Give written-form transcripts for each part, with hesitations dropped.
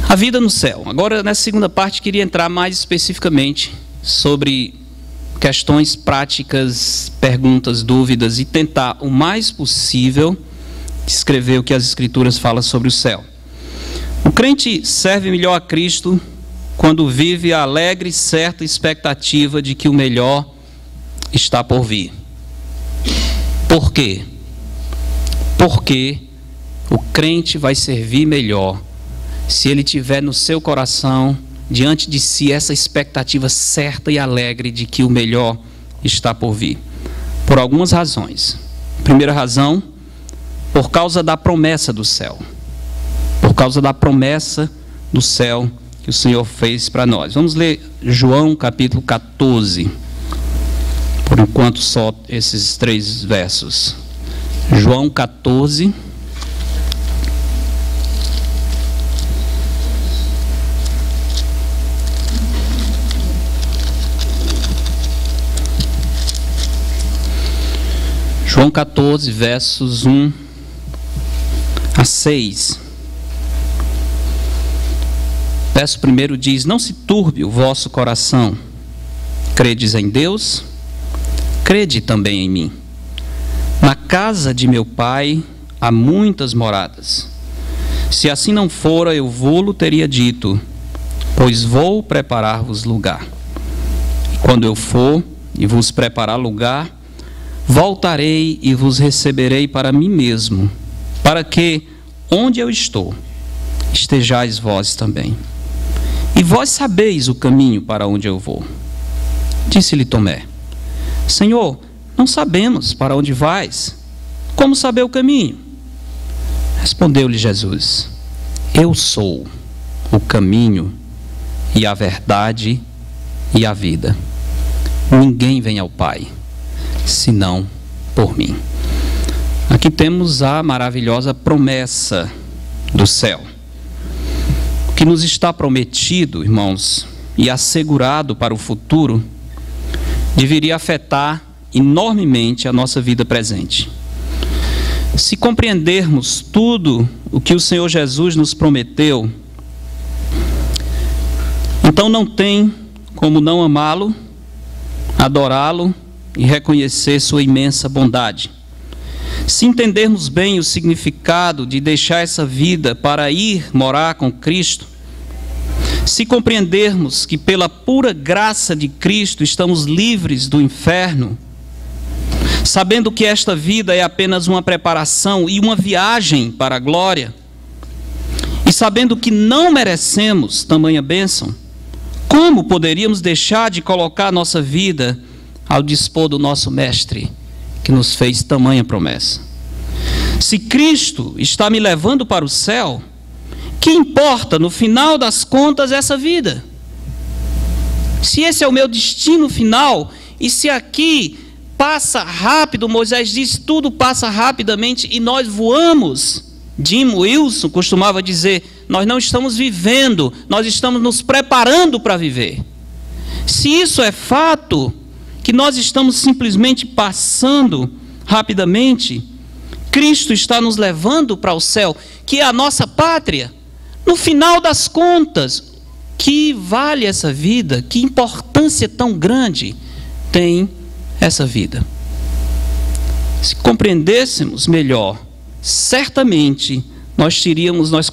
A vida no céu. Agora, nessa segunda parte, queria entrar mais especificamente sobre questões práticas, perguntas, dúvidas e tentar o mais possível descrever o que as Escrituras falam sobre o céu. O crente serve melhor a Cristo quando vive a alegre e certa expectativa de que o melhor está por vir. Por quê? Porque o crente vai servir melhor se ele tiver no seu coração, diante de si, essa expectativa certa e alegre de que o melhor está por vir. Por algumas razões. Primeira razão, por causa da promessa do céu. Por causa da promessa do céu que o Senhor fez para nós. Vamos ler João capítulo 14. Por enquanto só esses 3 versos. João 14. João 14, versos 1 a 6. Verso 1 diz: não se turbe o vosso coração. Credes em Deus? Crede também em mim. Na casa de meu Pai há muitas moradas. Se assim não fora, eu vô-lo teria dito, pois vou preparar-vos lugar. E quando eu for e vos preparar lugar, voltarei e vos receberei para mim mesmo, para que, onde eu estou, estejais vós também. E vós sabeis o caminho para onde eu vou. Disse-lhe Tomé: Senhor, não sabemos para onde vais. Como saber o caminho? Respondeu-lhe Jesus: eu sou o caminho e a verdade e a vida. Ninguém vem ao Pai senão por mim. Aqui temos a maravilhosa promessa do céu. O que nos está prometido, irmãos, e assegurado para o futuro, deveria afetar enormemente a nossa vida presente. Se compreendermos tudo o que o Senhor Jesus nos prometeu, então não tem como não amá-lo, adorá-lo e reconhecer sua imensa bondade. Se entendermos bem o significado de deixar essa vida para ir morar com Cristo, se compreendermos que pela pura graça de Cristo estamos livres do inferno, sabendo que esta vida é apenas uma preparação e uma viagem para a glória, e sabendo que não merecemos tamanha bênção, como poderíamos deixar de colocar nossa vida ao dispor do nosso Mestre, que nos fez tamanha promessa? Se Cristo está me levando para o céu, que importa, no final das contas, essa vida? Se esse é o meu destino final, e se aqui passa rápido, Moisés diz, tudo passa rapidamente e nós voamos. Jim Wilson costumava dizer, nós não estamos vivendo, nós estamos nos preparando para viver. Se isso é fato, que nós estamos simplesmente passando rapidamente, Cristo está nos levando para o céu, que é a nossa pátria. No final das contas, que vale essa vida? Que importância tão grande tem essa vida? Se compreendêssemos melhor, certamente nós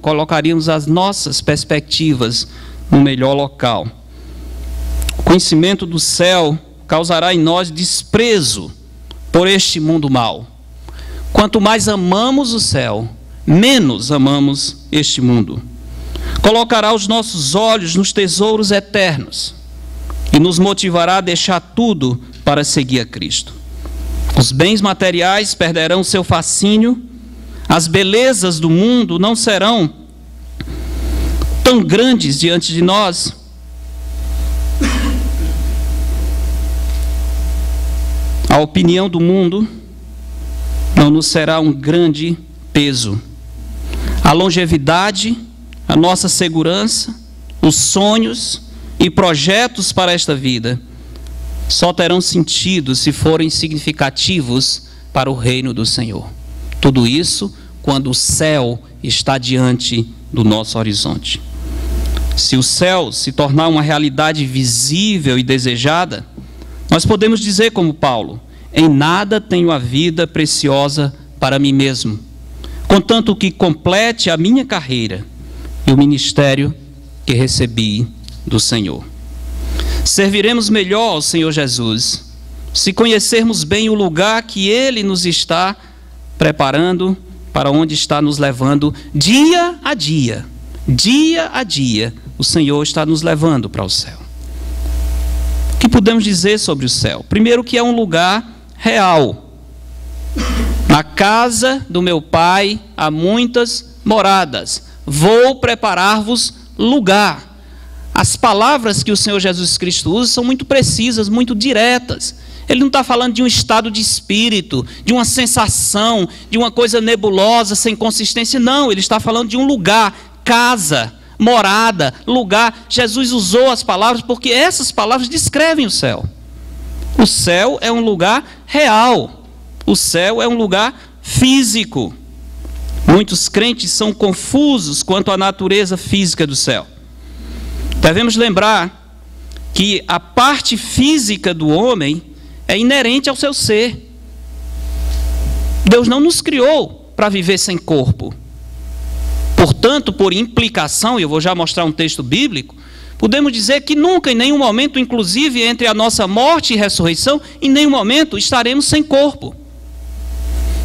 colocaríamos as nossas perspectivas no melhor local. O conhecimento do céu causará em nós desprezo por este mundo mau. Quanto mais amamos o céu, menos amamos este mundo. Colocará os nossos olhos nos tesouros eternos e nos motivará a deixar tudo para seguir a Cristo. Os bens materiais perderão seu fascínio, as belezas do mundo não serão tão grandes diante de nós. A opinião do mundo não nos será um grande peso. A longevidade, a nossa segurança, os sonhos e projetos para esta vida só terão sentido se forem significativos para o reino do Senhor. Tudo isso quando o céu está diante do nosso horizonte. Se o céu se tornar uma realidade visível e desejada, nós podemos dizer como Paulo: em nada tenho a vida preciosa para mim mesmo, contanto que complete a minha carreira e o ministério que recebi do Senhor. Serviremos melhor ao Senhor Jesus se conhecermos bem o lugar que Ele nos está preparando, para onde está nos levando dia a dia. Dia a dia, o Senhor está nos levando para o céu. O que podemos dizer sobre o céu? Primeiro, que é um lugar real. Na casa do meu Pai há muitas moradas. Vou preparar-vos lugar. As palavras que o Senhor Jesus Cristo usa são muito precisas, muito diretas. Ele não está falando de um estado de espírito, de uma sensação, de uma coisa nebulosa, sem consistência. Não, ele está falando de um lugar, casa, morada, lugar. Jesus usou as palavras porque essas palavras descrevem o céu. O céu é um lugar real. O céu é um lugar físico. Muitos crentes são confusos quanto à natureza física do céu. Devemos lembrar que a parte física do homem é inerente ao seu ser. Deus não nos criou para viver sem corpo. Portanto, por implicação, e eu vou já mostrar um texto bíblico, podemos dizer que nunca, em nenhum momento, inclusive entre a nossa morte e ressurreição, em nenhum momento estaremos sem corpo.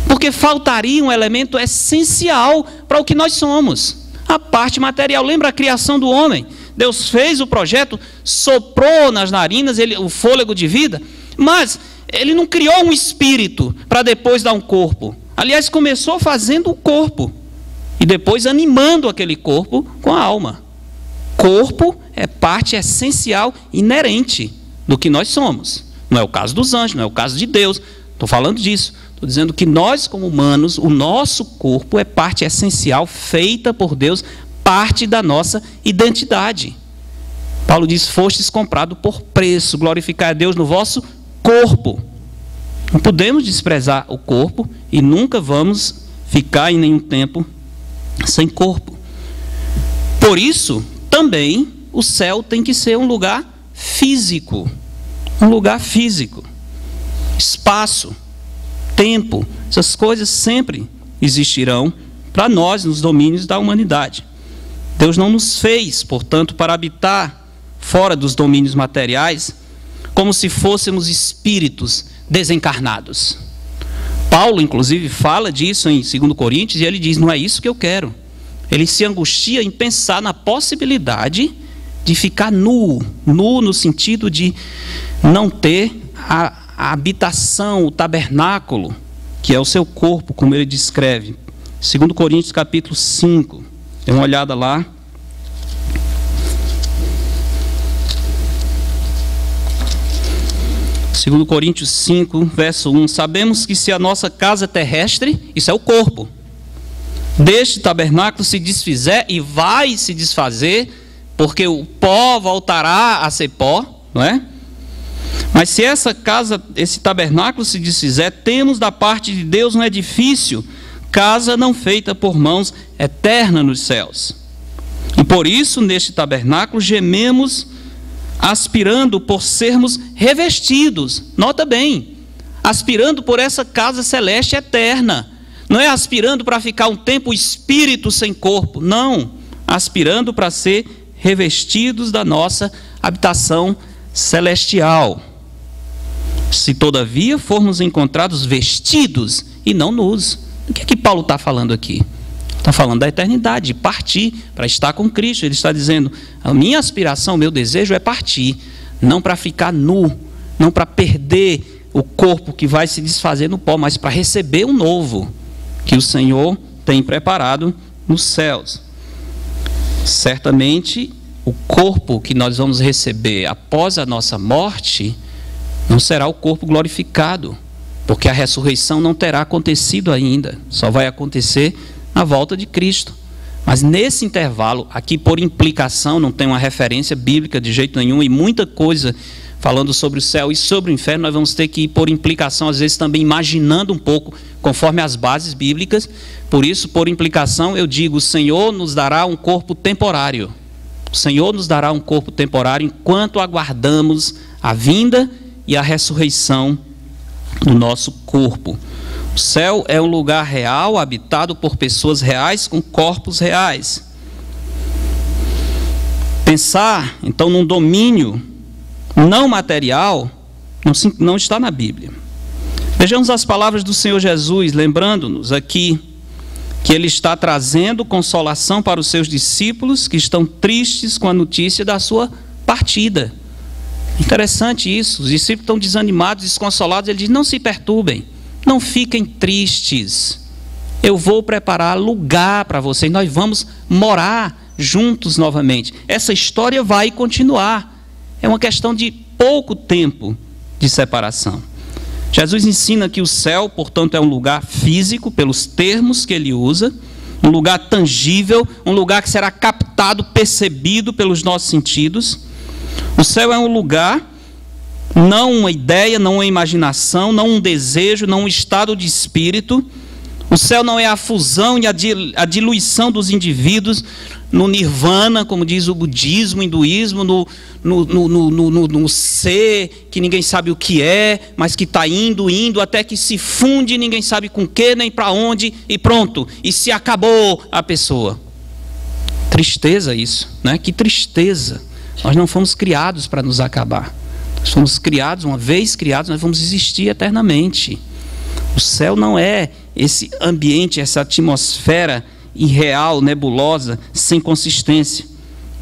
Porque faltaria um elemento essencial para o que nós somos, a parte material. Lembra a criação do homem? Deus fez o projeto, soprou nas narinas o fôlego de vida, mas Ele não criou um espírito para depois dar um corpo. Aliás, começou fazendo o corpo e depois animando aquele corpo com a alma. Corpo é parte essencial, inerente do que nós somos. Não é o caso dos anjos, não é o caso de Deus. Estou falando disso. Estou dizendo que nós, como humanos, o nosso corpo é parte essencial, feita por Deus, parte da nossa identidade. Paulo diz: fostes comprado por preço, glorificai a Deus no vosso corpo. Não podemos desprezar o corpo e nunca vamos ficar em nenhum tempo sem corpo. Por isso, também, o céu tem que ser um lugar físico. Um lugar físico. Espaço, tempo, essas coisas sempre existirão para nós nos domínios da humanidade. Deus não nos fez, portanto, para habitar fora dos domínios materiais, como se fôssemos espíritos desencarnados. Paulo, inclusive, fala disso em 2 Coríntios, e ele diz: não é isso que eu quero. Ele se angustia em pensar na possibilidade de ficar nu no sentido de não ter a habitação, o tabernáculo, que é o seu corpo, como ele descreve. 2 Coríntios capítulo 5, dê uma olhada lá. Segundo Coríntios 5, verso 1, sabemos que se a nossa casa terrestre, isso é o corpo, deste tabernáculo se desfizer, e vai se desfazer, porque o pó voltará a ser pó, não é? Mas se essa casa, esse tabernáculo se desfizer, temos da parte de Deus um edifício, casa não feita por mãos, eterna nos céus. E por isso, neste tabernáculo, gememos, aspirando por sermos revestidos. Nota bem, aspirando por essa casa celeste eterna. Não é aspirando para ficar um tempo espírito sem corpo. Não, aspirando para ser revestidos da nossa habitação celestial. Se todavia formos encontrados vestidos e não nus. O que é que Paulo está falando aqui? Está falando da eternidade, de partir para estar com Cristo. Ele está dizendo: a minha aspiração, o meu desejo é partir, não para ficar nu, não para perder o corpo que vai se desfazer no pó, mas para receber um novo que o Senhor tem preparado nos céus. Certamente, o corpo que nós vamos receber após a nossa morte não será o corpo glorificado, porque a ressurreição não terá acontecido ainda, só vai acontecer na volta de Cristo. Mas nesse intervalo, aqui por implicação, não tem uma referência bíblica de jeito nenhum, e muita coisa falando sobre o céu e sobre o inferno, nós vamos ter que ir por implicação, às vezes também imaginando um pouco, conforme as bases bíblicas. Por isso, por implicação, eu digo, o Senhor nos dará um corpo temporário. O Senhor nos dará um corpo temporário enquanto aguardamos a vinda e a ressurreição do nosso corpo. O céu é um lugar real, habitado por pessoas reais, com corpos reais. Pensar, então, num domínio não material, não está na Bíblia. Vejamos as palavras do Senhor Jesus, lembrando-nos aqui que Ele está trazendo consolação para os seus discípulos que estão tristes com a notícia da sua partida. Interessante isso, os discípulos estão desanimados, desconsolados. Ele diz, não se perturbem, não fiquem tristes, eu vou preparar lugar para vocês, nós vamos morar juntos novamente. Essa história vai continuar. É uma questão de pouco tempo de separação. Jesus ensina que o céu, portanto, é um lugar físico, pelos termos que ele usa, um lugar tangível, um lugar que será captado, percebido pelos nossos sentidos. O céu é um lugar, não uma ideia, não uma imaginação, não um desejo, não um estado de espírito. O céu não é a fusão e a diluição dos indivíduos no nirvana, como diz o budismo, o hinduísmo, no ser, que ninguém sabe o que é, mas que está indo, até que se funde, ninguém sabe com que, nem para onde, e pronto, e se acabou a pessoa. Tristeza isso, né? Que tristeza. Nós não fomos criados para nos acabar. Nós fomos criados, uma vez criados, nós vamos existir eternamente. O céu não é esse ambiente, essa atmosfera irreal, nebulosa, sem consistência.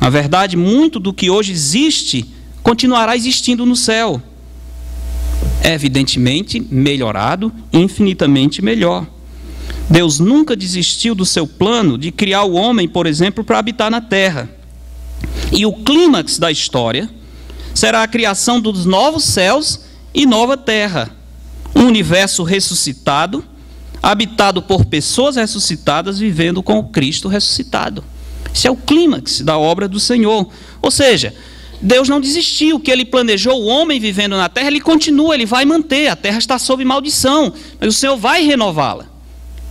Na verdade, muito do que hoje existe continuará existindo no céu. É evidentemente melhorado, infinitamente melhor. Deus nunca desistiu do seu plano de criar o homem, por exemplo, para habitar na terra. E o clímax da história será a criação dos novos céus e nova terra. Um universo ressuscitado, habitado por pessoas ressuscitadas, vivendo com o Cristo ressuscitado. Esse é o clímax da obra do Senhor. Ou seja, Deus não desistiu. O que Ele planejou, o homem vivendo na terra, Ele continua, Ele vai manter. A terra está sob maldição, mas o Senhor vai renová-la.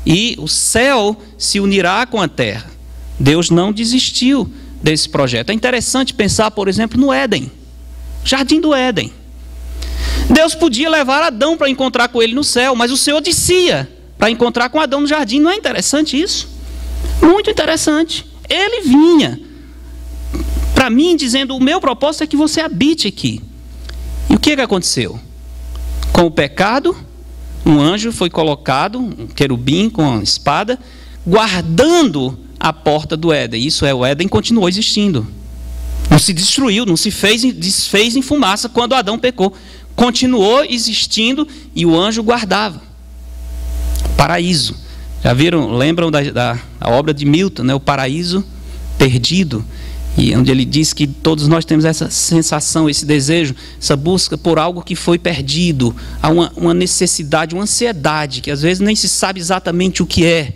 E o céu se unirá com a terra. Deus não desistiu desse projeto. É interessante pensar, por exemplo, no Éden. Jardim do Éden. Deus podia levar Adão para encontrar com ele no céu, mas o Senhor descia para encontrar com Adão no jardim. Não é interessante isso? Muito interessante. Ele vinha para mim dizendo, o meu propósito é que você habite aqui. E o que aconteceu? Com o pecado, um anjo foi colocado, um querubim com uma espada, guardando a porta do Éden. Isso é, o Éden continuou existindo. Não se destruiu, não se desfez em fumaça quando Adão pecou. Continuou existindo e o anjo guardava. Paraíso. Já viram, lembram da obra de Milton, né? O Paraíso Perdido, e onde ele diz que todos nós temos essa sensação, esse desejo, essa busca por algo que foi perdido. Há uma necessidade, uma ansiedade, que às vezes nem se sabe exatamente o que é,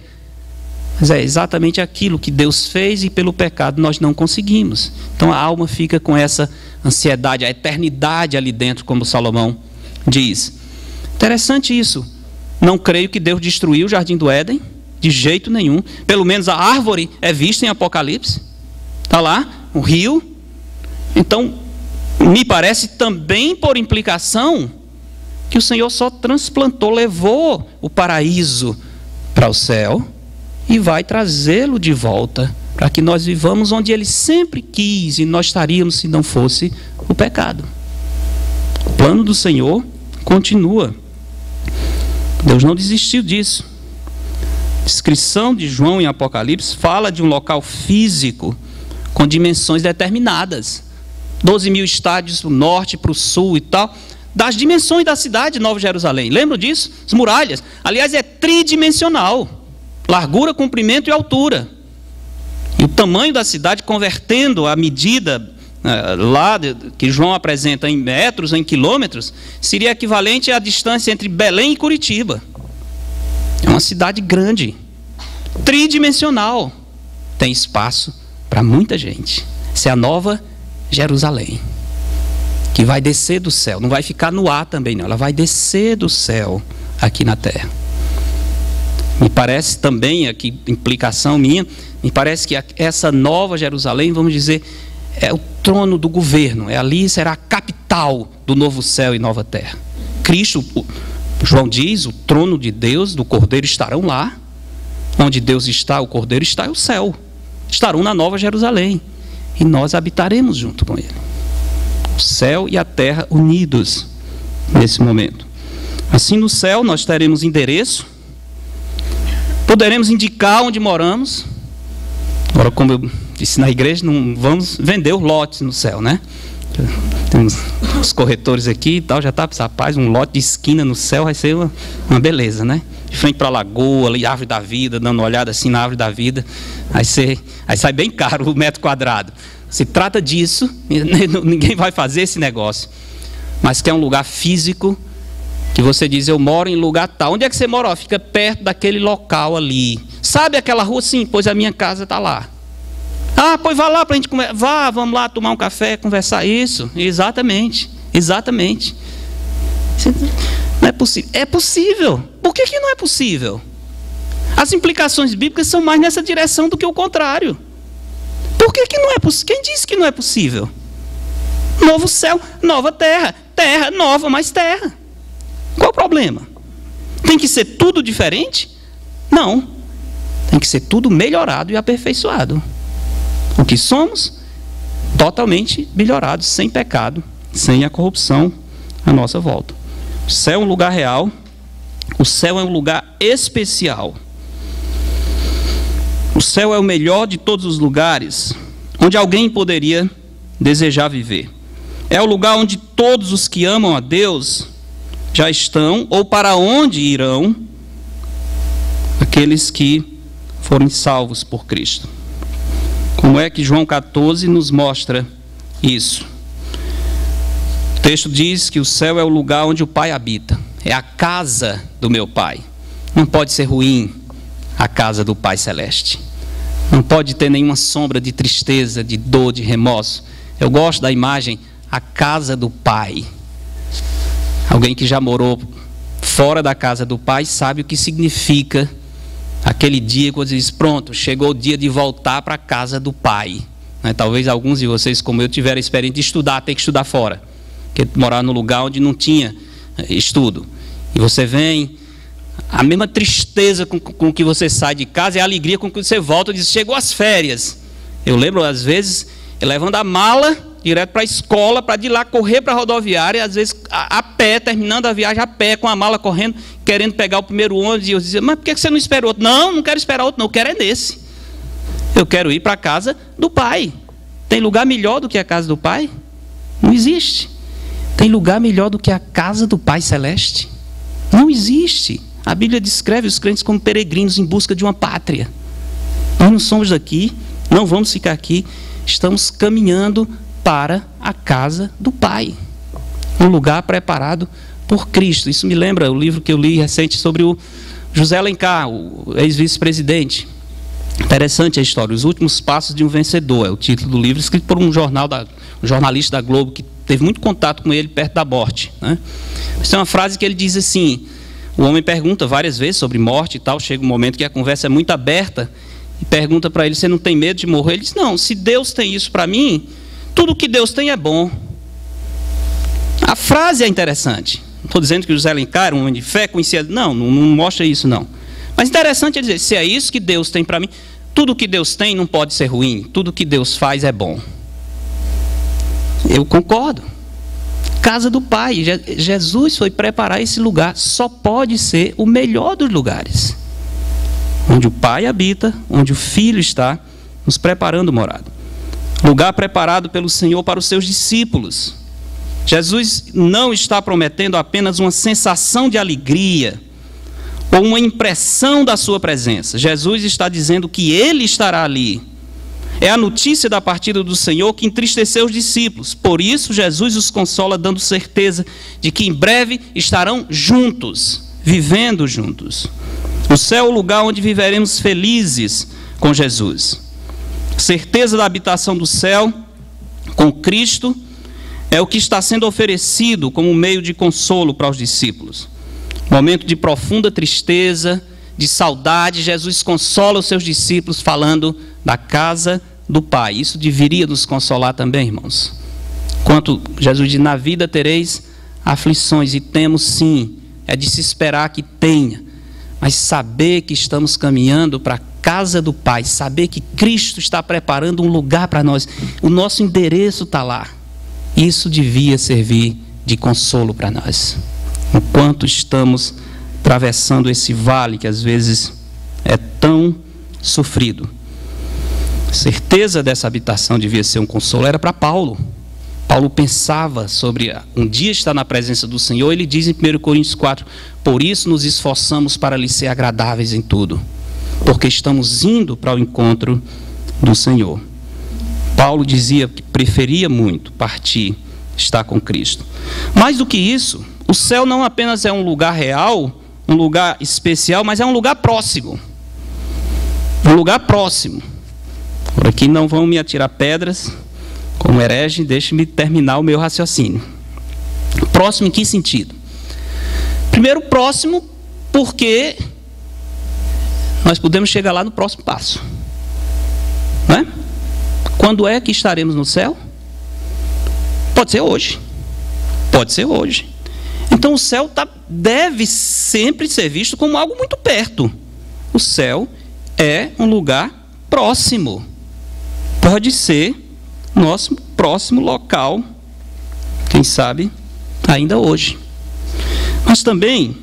mas é exatamente aquilo que Deus fez e pelo pecado nós não conseguimos. Então a alma fica com essa ansiedade, a eternidade ali dentro, como Salomão diz. Interessante isso. Não creio que Deus destruiu o jardim do Éden, de jeito nenhum. Pelo menos a árvore é vista em Apocalipse. Está lá, o rio. Então, me parece também por implicação que o Senhor só transplantou, levou o paraíso para o céu e vai trazê-lo de volta para que nós vivamos onde Ele sempre quis e nós estaríamos se não fosse o pecado. O plano do Senhor continua. Deus não desistiu disso. A descrição de João em Apocalipse fala de um local físico com dimensões determinadas. 12 mil estádios para o norte, para o sul e tal. Das dimensões da cidade de Nova Jerusalém. Lembram disso? As muralhas. Aliás, é tridimensional. Largura, comprimento e altura. E o tamanho da cidade, convertendo a medida lá que João apresenta em metros, em quilômetros, seria equivalente à distância entre Belém e Curitiba. É uma cidade grande, tridimensional, tem espaço para muita gente. Essa é a Nova Jerusalém. que vai descer do céu. Não vai ficar no ar também, não. Ela vai descer do céu aqui na terra. Me parece também, aqui, implicação minha, me parece que essa nova Jerusalém, vamos dizer, é o trono do governo. Ali será a capital do novo céu e nova terra. Cristo, João diz, o trono de Deus, do Cordeiro estarão lá. Onde Deus está, o Cordeiro está, é o céu. Estarão na nova Jerusalém. E nós habitaremos junto com ele. O céu e a terra unidos nesse momento. Assim, no céu nós teremos endereço. Poderemos indicar onde moramos. Agora, como eu disse na igreja, não vamos vender os lotes no céu, né? Tem uns corretores aqui e tal, já está, rapaz, um lote de esquina no céu vai ser uma beleza, né? De frente para a lagoa, ali, árvore da vida, dando uma olhada assim na árvore da vida, aí sai bem caro o metro quadrado. Se trata disso, ninguém vai fazer esse negócio. Mas que é um lugar físico, que você diz, eu moro em lugar tal. Onde é que você mora? Ó, fica perto daquele local ali. Sabe aquela rua? Sim, pois a minha casa está lá. Ah, pois vá lá para a gente conversar. Vá, vamos lá tomar um café, conversar isso. Exatamente, exatamente. Não é possível. É possível. Por que não é possível? As implicações bíblicas são mais nessa direção do que o contrário. Por que não é possível? Quem disse que não é possível? Novo céu, nova terra. Terra nova, mais terra. Qual o problema? Tem que ser tudo diferente? Não. Tem que ser tudo melhorado e aperfeiçoado. O que somos? Totalmente melhorados, sem pecado, sem a corrupção à nossa volta. O céu é um lugar real. O céu é um lugar especial. O céu é o melhor de todos os lugares onde alguém poderia desejar viver. É o lugar onde todos os que amam a Deus já estão, ou para onde irão aqueles que forem salvos por Cristo. Como é que João 14 nos mostra isso? O texto diz que o céu é o lugar onde o Pai habita. É a casa do meu Pai. Não pode ser ruim a casa do Pai Celeste. Não pode ter nenhuma sombra de tristeza, de dor, de remorso. Eu gosto da imagem, a casa do Pai. Alguém que já morou fora da casa do Pai sabe o que significa aquele dia quando diz, pronto, chegou o dia de voltar para a casa do Pai. Talvez alguns de vocês, como eu, tiveram a experiência de estudar, ter que estudar fora. Porque morar num lugar onde não tinha estudo. E você vem, a mesma tristeza com que você sai de casa é a alegria com que você volta e diz, chegou as férias. Eu lembro, às vezes, levando a mala direto para a escola, para de lá correr para a rodoviária, às vezes a pé, terminando a viagem a pé, com a mala correndo, querendo pegar o primeiro ônibus, e eu dizia, mas por que você não espera outro? Não quero esperar outro, não, eu quero é nesse. Eu quero ir para a casa do Pai. Tem lugar melhor do que a casa do Pai? Não existe. Tem lugar melhor do que a casa do Pai Celeste? Não existe. A Bíblia descreve os crentes como peregrinos em busca de uma pátria. Nós não somos daqui, não vamos ficar aqui, estamos caminhando para a casa do Pai, um lugar preparado por Cristo. Isso me lembra o livro que eu li recente sobre o José Alencar, o ex-vice-presidente. Interessante a história, Os Últimos Passos de um Vencedor, é o título do livro, escrito por um jornalista da Globo, que teve muito contato com ele perto da morte, né? Essa é uma frase que ele diz assim, o homem pergunta várias vezes sobre morte e tal, chega um momento que a conversa é muito aberta, e pergunta para ele, você não tem medo de morrer? Ele diz, não, se Deus tem isso para mim, tudo que Deus tem é bom. A frase é interessante. Não estou dizendo que o José Alencar era um homem de fé, conhecia. Não mostra isso, não. Mas interessante é dizer, se é isso que Deus tem para mim, tudo que Deus tem não pode ser ruim. Tudo que Deus faz é bom. Eu concordo. Casa do Pai. Jesus foi preparar esse lugar. Só pode ser o melhor dos lugares. Onde o Pai habita, onde o Filho está, nos preparando morada. Lugar preparado pelo Senhor para os seus discípulos. Jesus não está prometendo apenas uma sensação de alegria ou uma impressão da sua presença. Jesus está dizendo que Ele estará ali. É a notícia da partida do Senhor que entristeceu os discípulos. Por isso, Jesus os consola, dando certeza de que em breve estarão juntos, vivendo juntos. O céu é o lugar onde viveremos felizes com Jesus. Certeza da habitação do céu com Cristo é o que está sendo oferecido como meio de consolo para os discípulos. Momento de profunda tristeza, de saudade, Jesus consola os seus discípulos falando da casa do Pai. Isso deveria nos consolar também, irmãos. Enquanto Jesus diz, na vida tereis aflições, e temos sim, é de se esperar que tenha, mas saber que estamos caminhando para a casa do Pai, saber que Cristo está preparando um lugar para nós, o nosso endereço está lá, isso devia servir de consolo para nós, enquanto estamos atravessando esse vale que às vezes é tão sofrido. A certeza dessa habitação devia ser um consolo, era para Paulo. Paulo pensava sobre um dia estar na presença do Senhor. Ele diz em 1 Coríntios 4, por isso nos esforçamos para lhe ser agradáveis em tudo, porque estamos indo para o encontro do Senhor. Paulo dizia que preferia muito partir, estar com Cristo. Mais do que isso, o céu não apenas é um lugar real, um lugar especial, mas é um lugar próximo. Um lugar próximo. Por aqui não vão me atirar pedras como herege, deixe-me terminar o meu raciocínio. Próximo em que sentido? Primeiro, próximo porque nós podemos chegar lá no próximo passo. Não é? Quando é que estaremos no céu? Pode ser hoje. Pode ser hoje. Então o céu deve sempre ser visto como algo muito perto. O céu é um lugar próximo. Pode ser nosso próximo local, quem sabe, ainda hoje. Mas também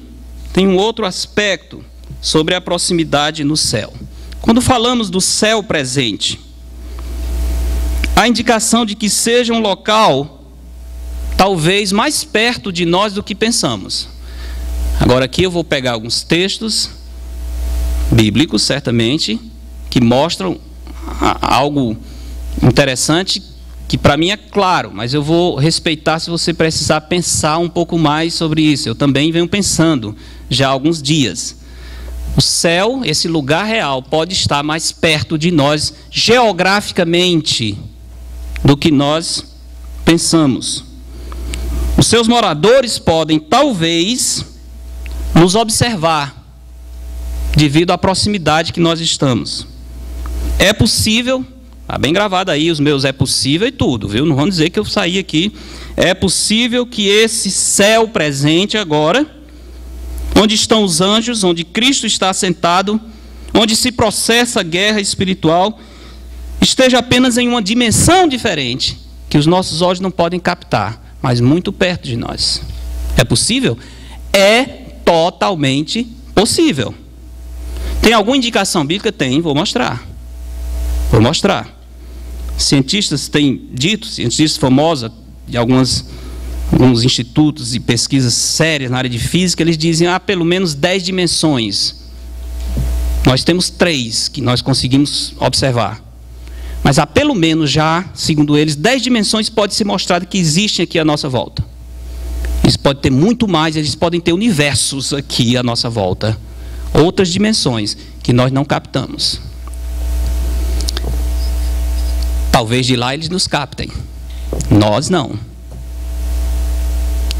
tem um outro aspecto sobre a proximidade no céu. Quando falamos do céu presente, a indicação de que seja um local talvez mais perto de nós do que pensamos. Agora aqui eu vou pegar alguns textos bíblicos, certamente, que mostram algo interessante, que para mim é claro, mas eu vou respeitar se você precisar pensar um pouco mais sobre isso. Eu também venho pensando já há alguns dias. O céu, esse lugar real, pode estar mais perto de nós geograficamente do que nós pensamos. Os seus moradores podem, talvez, nos observar devido à proximidade que nós estamos. É possível, está bem gravado aí os meus é possível e tudo, viu? Não vão dizer que eu saí aqui. É possível que esse céu presente agora, onde estão os anjos, onde Cristo está assentado, onde se processa a guerra espiritual, esteja apenas em uma dimensão diferente, que os nossos olhos não podem captar, mas muito perto de nós. É possível? É totalmente possível. Tem alguma indicação bíblica? Tem, vou mostrar. Vou mostrar. Cientistas têm dito, cientistas famosos de alguns institutos e pesquisas sérias na área de física, eles dizem há pelo menos 10 dimensões. Nós temos 3 que nós conseguimos observar. Mas há pelo menos já, segundo eles, 10 dimensões pode ser mostrado que existem aqui à nossa volta. Eles podem ter muito mais, eles podem ter universos aqui à nossa volta. Outras dimensões que nós não captamos. Talvez de lá eles nos captem. Nós não.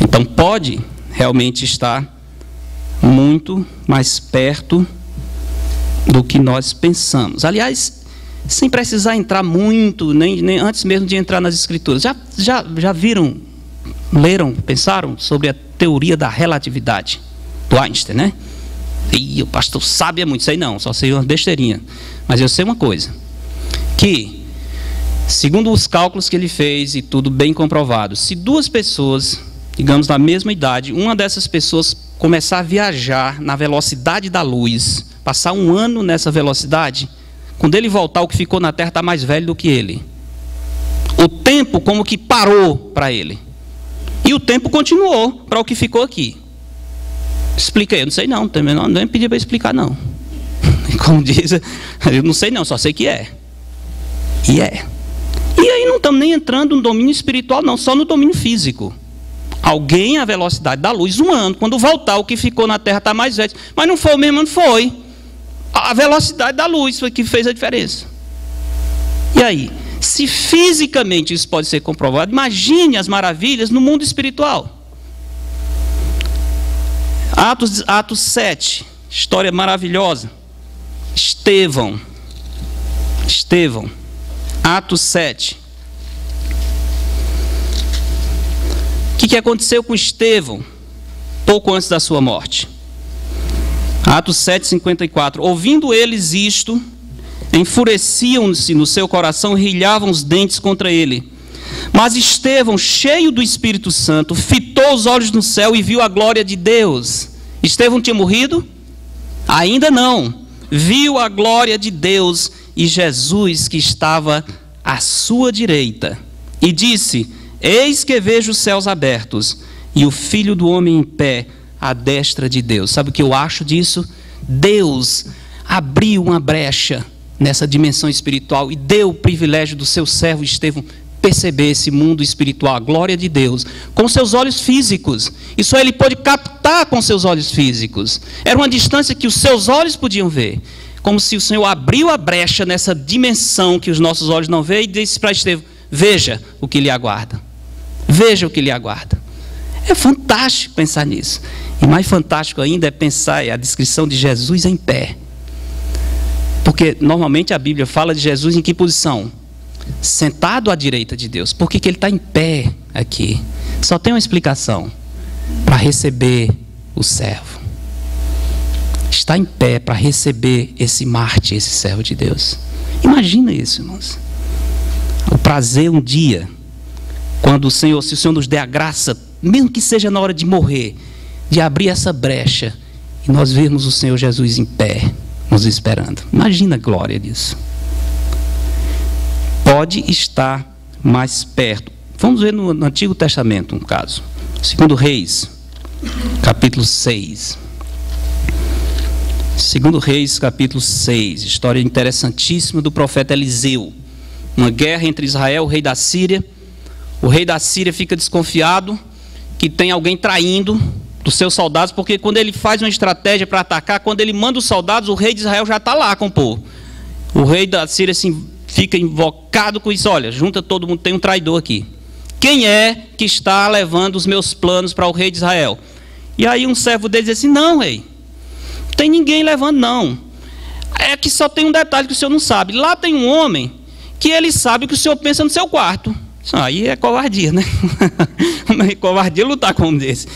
Então pode realmente estar muito mais perto do que nós pensamos. Aliás, sem precisar entrar muito, nem antes mesmo de entrar nas escrituras. Já viram, leram, pensaram sobre a teoria da relatividade do Einstein, né? E o pastor sabe muito, sei não, só sei uma besteirinha. Mas eu sei uma coisa, que segundo os cálculos que ele fez e tudo bem comprovado, se 2 pessoas, digamos na mesma idade, uma dessas pessoas começar a viajar na velocidade da luz, passar 1 ano nessa velocidade, quando ele voltar, o que ficou na Terra está mais velho do que ele. O tempo como que parou para ele. E o tempo continuou para o que ficou aqui. Explica aí, eu não sei não, também não pedi para explicar não. Como diz, eu não sei não, só sei que é. E é. E aí não estamos nem entrando no domínio espiritual não, só no domínio físico. Alguém a velocidade da luz 1 ano, quando voltar o que ficou na Terra está mais velho. Mas não foi o mesmo, não foi. A velocidade da luz foi que fez a diferença. E aí? Se fisicamente isso pode ser comprovado, imagine as maravilhas no mundo espiritual. Atos 7, história maravilhosa. Estevão, Atos 7. O que aconteceu com Estevão pouco antes da sua morte? Atos 7:54. Ouvindo eles isto, enfureciam-se no seu coração, rilhavam os dentes contra ele. Mas Estevão, cheio do Espírito Santo, fitou os olhos no céu e viu a glória de Deus. Estevão tinha morrido? Ainda não. Viu a glória de Deus e Jesus que estava à sua direita. E disse: eis que vejo os céus abertos e o Filho do Homem em pé à destra de Deus. Sabe o que eu acho disso? Deus abriu uma brecha nessa dimensão espiritual e deu o privilégio do seu servo Estevão perceber esse mundo espiritual, a glória de Deus, com seus olhos físicos. Isso ele pôde captar com seus olhos físicos. Era uma distância que os seus olhos podiam ver. Como se o Senhor abriu a brecha nessa dimensão que os nossos olhos não veem e disse para Estevão: veja o que lhe aguarda. Veja o que lhe aguarda. É fantástico pensar nisso. E mais fantástico ainda é pensar a descrição de Jesus em pé. Porque normalmente a Bíblia fala de Jesus em que posição? Sentado à direita de Deus. Por que ele está em pé aqui? Só tem uma explicação: para receber o servo. Está em pé para receber esse mártir, esse servo de Deus. Imagina isso, irmãos. O prazer um dia, quando se o Senhor nos der a graça, mesmo que seja na hora de morrer, de abrir essa brecha e nós vermos o Senhor Jesus em pé, nos esperando. Imagina a glória disso. Pode estar mais perto. Vamos ver no Antigo Testamento um caso. 2 Reis, capítulo 6. 2 Reis, capítulo 6. História interessantíssima do profeta Eliseu. Uma guerra entre Israel e o rei da Síria. O rei da Síria fica desconfiado que tem alguém traindo dos seus soldados, porque quando ele faz uma estratégia para atacar, quando ele manda os soldados, o rei de Israel já está lá com o povo. O rei da Síria assim, fica invocado com isso: olha, junta todo mundo, tem um traidor aqui. Quem é que está levando os meus planos para o rei de Israel? E aí um servo dele diz assim: não, rei, não tem ninguém levando não. É que só tem um detalhe que o senhor não sabe. Lá tem um homem que ele sabe o que o senhor pensa no seu quarto. Aí é covardia, né? É covardia lutar com um desse.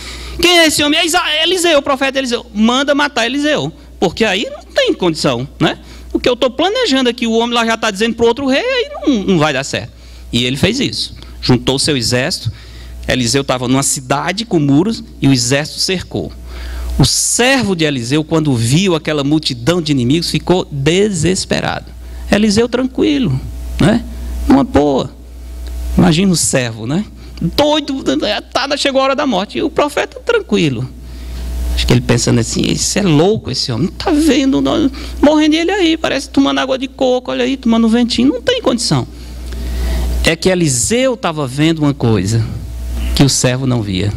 Quem é esse homem? É Eliseu, o profeta Eliseu. Manda matar Eliseu, porque aí não tem condição, né? O que eu estou planejando aqui, o homem lá já está dizendo para o outro rei, aí não vai dar certo. E ele fez isso. Juntou o seu exército. Eliseu estava numa cidade com muros e o exército cercou. O servo de Eliseu, quando viu aquela multidão de inimigos, ficou desesperado. Eliseu tranquilo, né? Uma boa. Imagina o servo, né? Doido, chegou a hora da morte. E o profeta tranquilo. Acho que ele pensando assim: isso é louco esse homem. Não está vendo, não, morrendo ele aí, parece tomando água de coco, olha aí, tomando um ventinho. Não tem condição. É que Eliseu estava vendo uma coisa que o servo não via.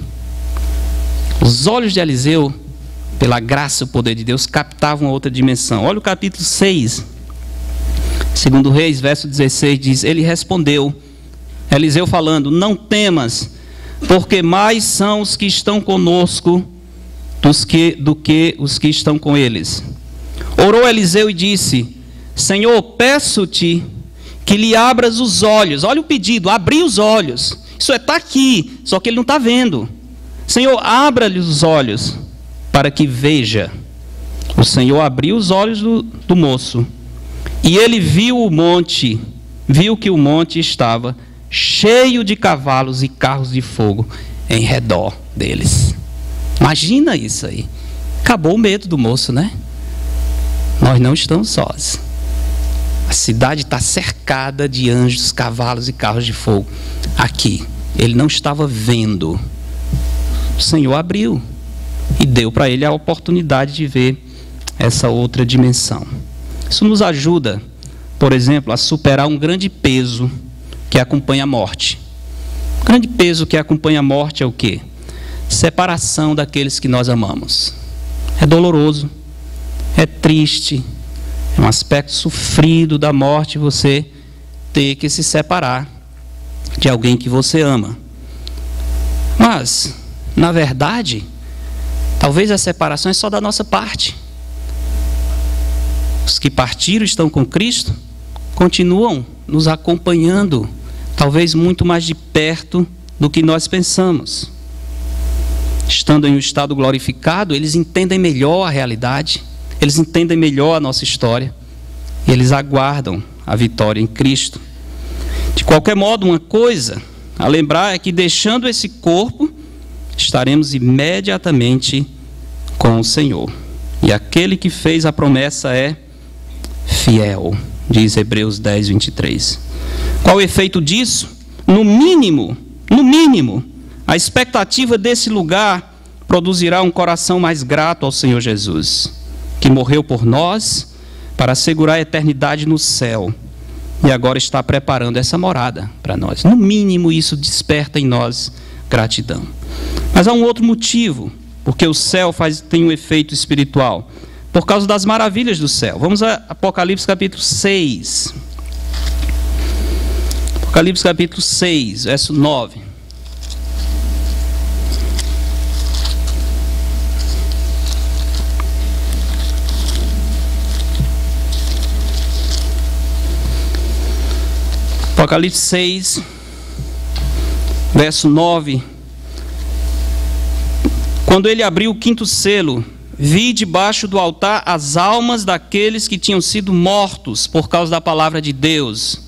Os olhos de Eliseu, pela graça e o poder de Deus, captavam outra dimensão. Olha o capítulo 6, 2 Reis, verso 16, diz: ele respondeu, Eliseu falando: não temas, porque mais são os que estão conosco do que os que estão com eles. Orou Eliseu e disse: Senhor, peço-te que lhe abras os olhos. Olha o pedido: abrir os olhos. Isso está aqui, só que ele não está vendo. Senhor, abra-lhe os olhos para que veja. O Senhor abriu os olhos do moço e ele viu que o monte estava cheio de cavalos e carros de fogo em redor deles. Imagina isso aí. Acabou o medo do moço, né? Nós não estamos sós. A cidade está cercada de anjos, cavalos e carros de fogo. Aqui, ele não estava vendo. O Senhor abriu e deu para ele a oportunidade de ver essa outra dimensão. Isso nos ajuda, por exemplo, a superar um grande peso que acompanha a morte. O grande peso que acompanha a morte é o quê? Separação daqueles que nós amamos. É doloroso, é triste, é um aspecto sofrido da morte, você ter que se separar de alguém que você ama. Mas, na verdade, talvez a separação é só da nossa parte. Os que partiram estão com Cristo, continuam nos acompanhando, talvez muito mais de perto do que nós pensamos. Estando em um estado glorificado, eles entendem melhor a realidade, eles entendem melhor a nossa história, e eles aguardam a vitória em Cristo. De qualquer modo, uma coisa a lembrar é que, deixando esse corpo, estaremos imediatamente com o Senhor. E aquele que fez a promessa é fiel, diz Hebreus 10, 23. Qual o efeito disso? No mínimo, a expectativa desse lugar produzirá um coração mais grato ao Senhor Jesus, que morreu por nós para assegurar a eternidade no céu e agora está preparando essa morada para nós. No mínimo, isso desperta em nós gratidão. Mas há um outro motivo, porque o céu tem um efeito espiritual, por causa das maravilhas do céu. Vamos a Apocalipse capítulo 6. Apocalipse capítulo 6, verso 9. Apocalipse 6, verso 9. Quando ele abriu o quinto selo, vi debaixo do altar as almas daqueles que tinham sido mortos por causa da palavra de Deus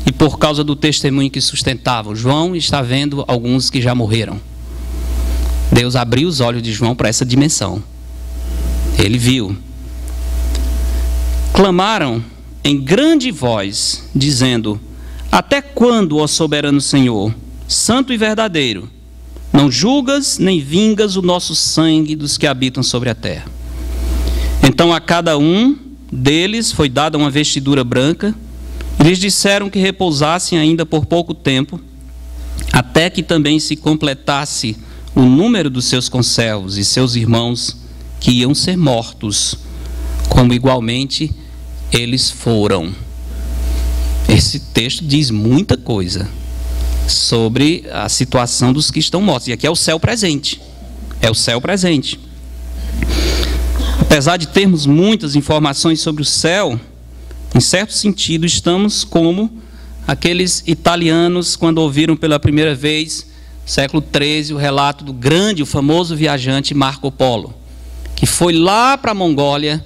e por causa do testemunho que sustentavam. João está vendo alguns que já morreram. Deus abriu os olhos de João para essa dimensão. Ele viu. Clamaram em grande voz, dizendo: até quando, ó soberano Senhor, santo e verdadeiro, não julgas nem vingas o nosso sangue dos que habitam sobre a terra? Então a cada um deles foi dada uma vestidura branca, e lhes disseram que repousassem ainda por pouco tempo, até que também se completasse o número dos seus conservos e seus irmãos que iam ser mortos, como igualmente eles foram. Esse texto diz muita coisa sobre a situação dos que estão mortos. E aqui é o céu presente. É o céu presente. Apesar de termos muitas informações sobre o céu, em certo sentido, estamos como aqueles italianos quando ouviram pela primeira vez, século XIII, o relato do grande, o famoso viajante Marco Polo, que foi lá para a Mongólia,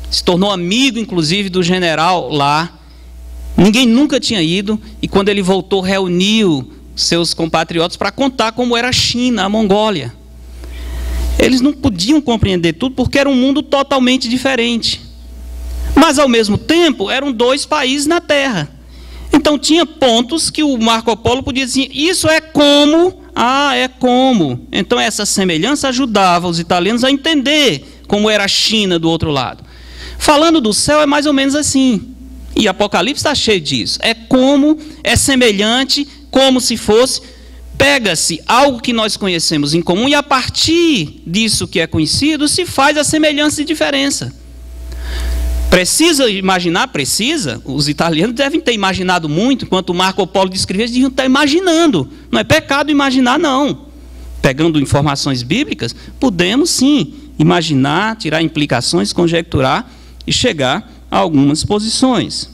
se tornou amigo, inclusive, do general lá. Ninguém nunca tinha ido, e quando ele voltou, reuniu seus compatriotas para contar como era a China, a Mongólia. Eles não podiam compreender tudo, porque era um mundo totalmente diferente. Mas, ao mesmo tempo, eram dois países na Terra. Então, tinha pontos que o Marco Polo podia dizer: isso é como, é como. Então, essa semelhança ajudava os italianos a entender como era a China do outro lado. Falando do céu, é mais ou menos assim. E Apocalipse está cheio disso. É como, é semelhante, como se fosse. Pega-se algo que nós conhecemos em comum e, a partir disso que é conhecido, se faz a semelhança e diferença. Precisa imaginar? Precisa. Os italianos devem ter imaginado muito, enquanto o Marco Polo descrevia, eles deviam estar imaginando. Não é pecado imaginar, não. Pegando informações bíblicas, podemos sim imaginar, tirar implicações, conjecturar e chegar a algumas posições.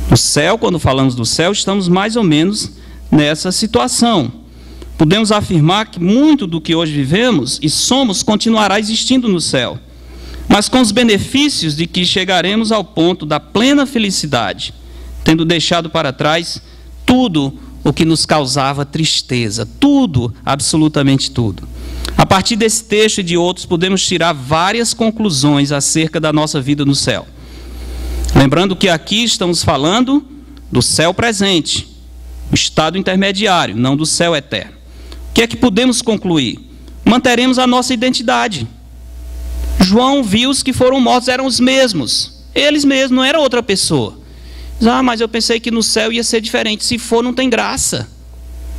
No céu, quando falamos do céu, estamos mais ou menos nessa situação. Podemos afirmar que muito do que hoje vivemos e somos continuará existindo no céu, mas com os benefícios de que chegaremos ao ponto da plena felicidade, tendo deixado para trás tudo o que nos causava tristeza, tudo, absolutamente tudo. A partir desse texto e de outros, podemos tirar várias conclusões acerca da nossa vida no céu. Lembrando que aqui estamos falando do céu presente, o estado intermediário, não do céu eterno. O que é que podemos concluir? Manteremos a nossa identidade. João viu os que foram mortos, eram os mesmos. Eles mesmos, não era outra pessoa. Mas eu pensei que no céu ia ser diferente. Se for, não tem graça.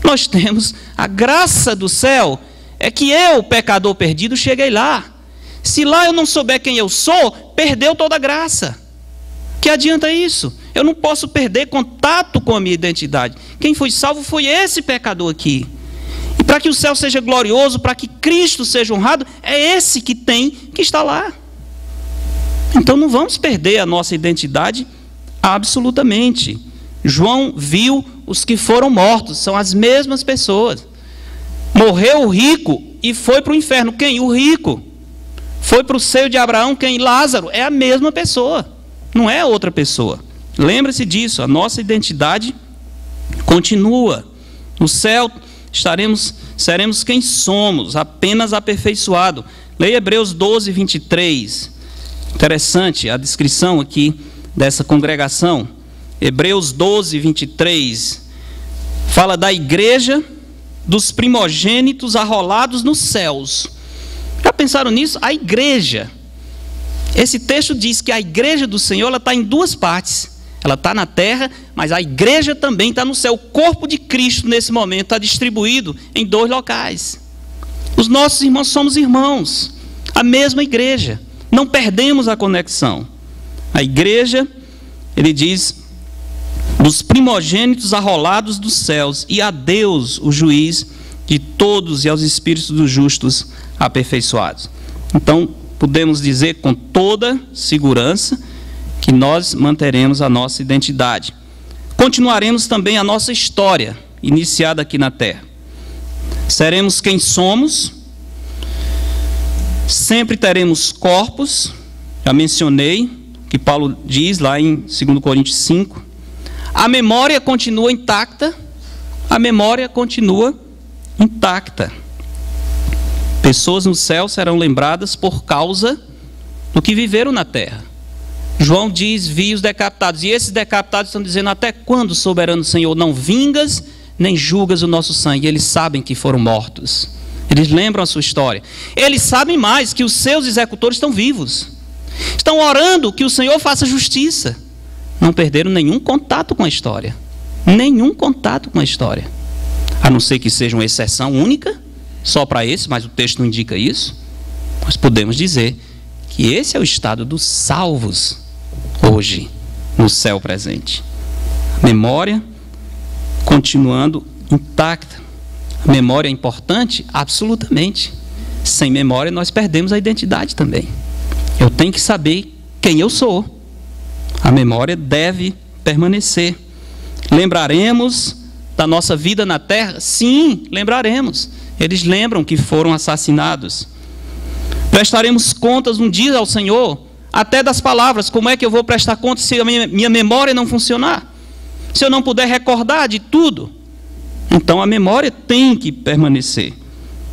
Nós temos a graça do céu, é que eu, pecador perdido, cheguei lá. Se lá eu não souber quem eu sou, perdeu toda a graça. Que adianta isso? eu não posso perder contato com a minha identidade. Quem foi salvo foi esse pecador aqui. E para que o céu seja glorioso, para que Cristo seja honrado, é esse que tem que estar lá. Então não vamos perder a nossa identidade absolutamente. João viu os que foram mortos, são as mesmas pessoas. Morreu o rico e foi para o inferno. Quem? O rico. Foi para o seio de Abraão. Quem? Lázaro. É a mesma pessoa, não é outra pessoa. Lembre-se disso, a nossa identidade continua. No céu seremos quem somos, apenas aperfeiçoado. Leia Hebreus 12, 23. Interessante a descrição aqui dessa congregação. Hebreus 12, 23. Fala da igreja dos primogênitos arrolados nos céus. Já pensaram nisso? A igreja. Esse texto diz que a igreja do Senhor está em duas partes. Ela está na terra, mas a igreja também está no céu. O corpo de Cristo, nesse momento, está distribuído em dois locais. Os nossos irmãos somos irmãos, a mesma igreja. Não perdemos a conexão. A igreja, ele diz, dos primogênitos arrolados dos céus, e a Deus, o juiz de todos, e aos espíritos dos justos aperfeiçoados. Então, podemos dizer com toda segurança que nós manteremos a nossa identidade. Continuaremos também a nossa história, iniciada aqui na terra. Seremos quem somos, sempre teremos corpos, já mencionei, que Paulo diz lá em 2 Coríntios 5. A memória continua intacta, a memória continua intacta. Pessoas no céu serão lembradas por causa do que viveram na terra. João diz, vi os decapitados, e esses decapitados estão dizendo, até quando, soberano Senhor, não vingas, nem julgas o nosso sangue? Eles sabem que foram mortos, eles lembram a sua história, eles sabem mais, que os seus executores estão vivos, estão orando que o Senhor faça justiça, não perderam nenhum contato com a história, nenhum contato com a história, a não ser que seja uma exceção única, só para esse, mas o texto não indica isso. Nós podemos dizer que esse é o estado dos salvos hoje, no céu presente. A memória continuando intacta. A memória é importante? Absolutamente. Sem memória nós perdemos a identidade também. Eu tenho que saber quem eu sou. A memória deve permanecer. Lembraremos da nossa vida na terra? Sim, lembraremos. Eles lembram que foram assassinados. Prestaremos contas um dia ao Senhor, até das palavras. Como é que eu vou prestar conta se a minha memória não funcionar? Se eu não puder recordar de tudo? Então a memória tem que permanecer.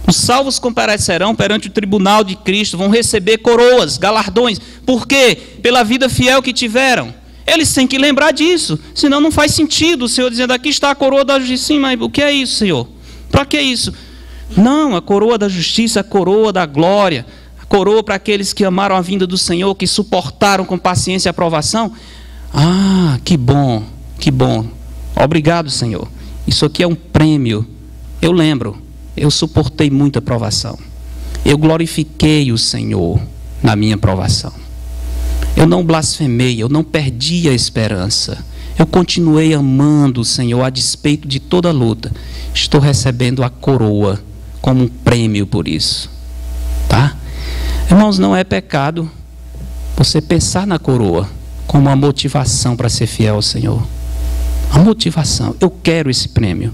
Os salvos comparecerão perante o tribunal de Cristo, vão receber coroas, galardões. Por quê? Pela vida fiel que tiveram. Eles têm que lembrar disso, senão não faz sentido o Senhor dizendo, aqui está a coroa da justiça. Sim, mas o que é isso, Senhor? Para que isso? Não, a coroa da justiça, a coroa da glória, a coroa para aqueles que amaram a vinda do Senhor, que suportaram com paciência a provação. Ah, que bom, que bom. Obrigado, Senhor. Isso aqui é um prêmio. Eu lembro, eu suportei muita provação. Eu glorifiquei o Senhor na minha provação. Eu não blasfemei, eu não perdi a esperança. Eu continuei amando o Senhor a despeito de toda a luta. Estou recebendo a coroa como um prêmio por isso. Tá? Irmãos, não é pecado você pensar na coroa como uma motivação para ser fiel ao Senhor. A motivação, eu quero esse prêmio.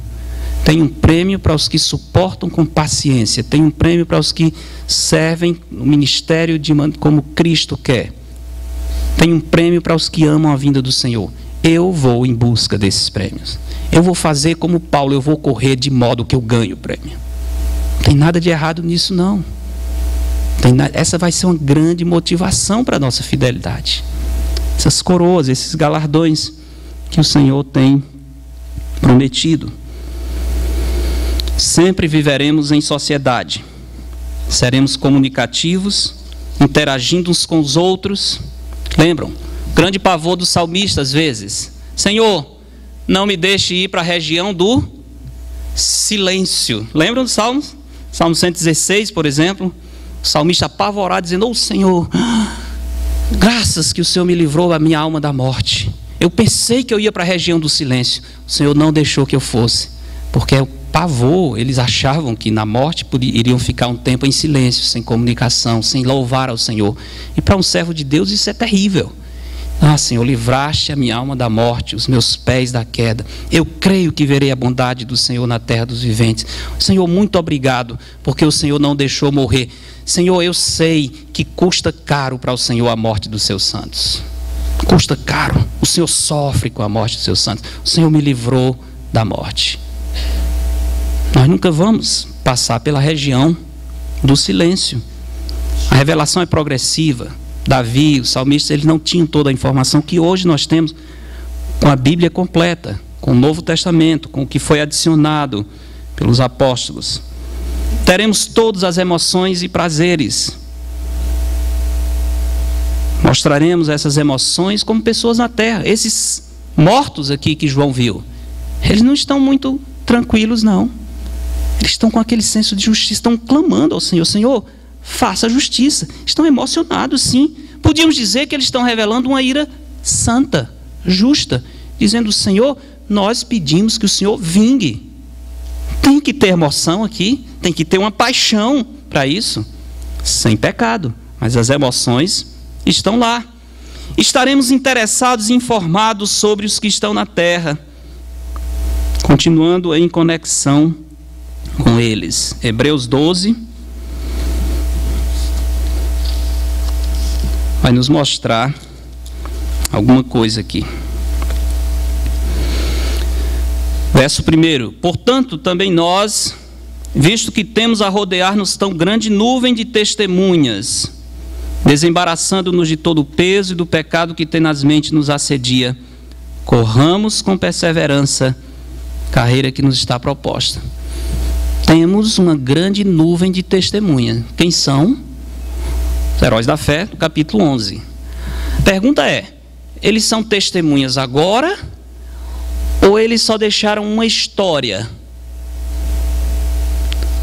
Tem um prêmio para os que suportam com paciência. Tem um prêmio para os que servem no ministério como Cristo quer. Tem um prêmio para os que amam a vinda do Senhor. Eu vou em busca desses prêmios. Eu vou fazer como Paulo, eu vou correr de modo que eu ganhe o prêmio. Não tem nada de errado nisso, não. Essa vai ser uma grande motivação para a nossa fidelidade. Essas coroas, esses galardões que o Senhor tem prometido. Sempre viveremos em sociedade. Seremos comunicativos, interagindo uns com os outros. Lembram? Grande pavor do salmista às vezes. Senhor, não me deixe ir para a região do silêncio. Lembram dos salmos? Salmo 116, por exemplo. O salmista apavorado dizendo, Senhor, graças que o Senhor me livrou a minha alma da morte. Eu pensei que eu ia para a região do silêncio. O Senhor não deixou que eu fosse, porque é o pavor. Eles achavam que na morte iriam ficar um tempo em silêncio, sem comunicação, sem louvar ao Senhor. E para um servo de Deus isso é terrível. Ah, Senhor, livraste a minha alma da morte, os meus pés da queda. Eu creio que verei a bondade do Senhor na terra dos viventes. Senhor, muito obrigado, porque o Senhor não deixou morrer. Senhor, eu sei que custa caro para o Senhor a morte dos seus santos. Custa caro. O Senhor sofre com a morte dos seus santos. O Senhor me livrou da morte. Nós nunca vamos passar pela região do silêncio. A revelação é progressiva. Davi, os salmistas, eles não tinham toda a informação que hoje nós temos com a Bíblia completa, com o Novo Testamento, com o que foi adicionado pelos apóstolos. Teremos todas as emoções e prazeres. Mostraremos essas emoções como pessoas na terra. Esses mortos aqui que João viu, eles não estão muito tranquilos, não. Eles estão com aquele senso de justiça, estão clamando ao Senhor: Senhor, faça justiça. Estão emocionados, sim. Podíamos dizer que eles estão revelando uma ira santa, justa, dizendo: Senhor, nós pedimos que o Senhor vingue. Tem que ter emoção aqui, tem que ter uma paixão para isso, sem pecado, mas as emoções estão lá. Estaremos interessados e informados sobre os que estão na terra, continuando em conexão com eles. Hebreus 12 vai nos mostrar alguma coisa aqui. Verso 1: Portanto, também nós, visto que temos a rodear-nos tão grande nuvem de testemunhas, desembaraçando-nos de todo o peso e do pecado que tenazmente nos assedia, corramos com perseverança a carreira que nos está proposta. Temos uma grande nuvem de testemunhas. Quem são? Os heróis da fé, do capítulo 11. A pergunta é: eles são testemunhas agora, ou eles só deixaram uma história?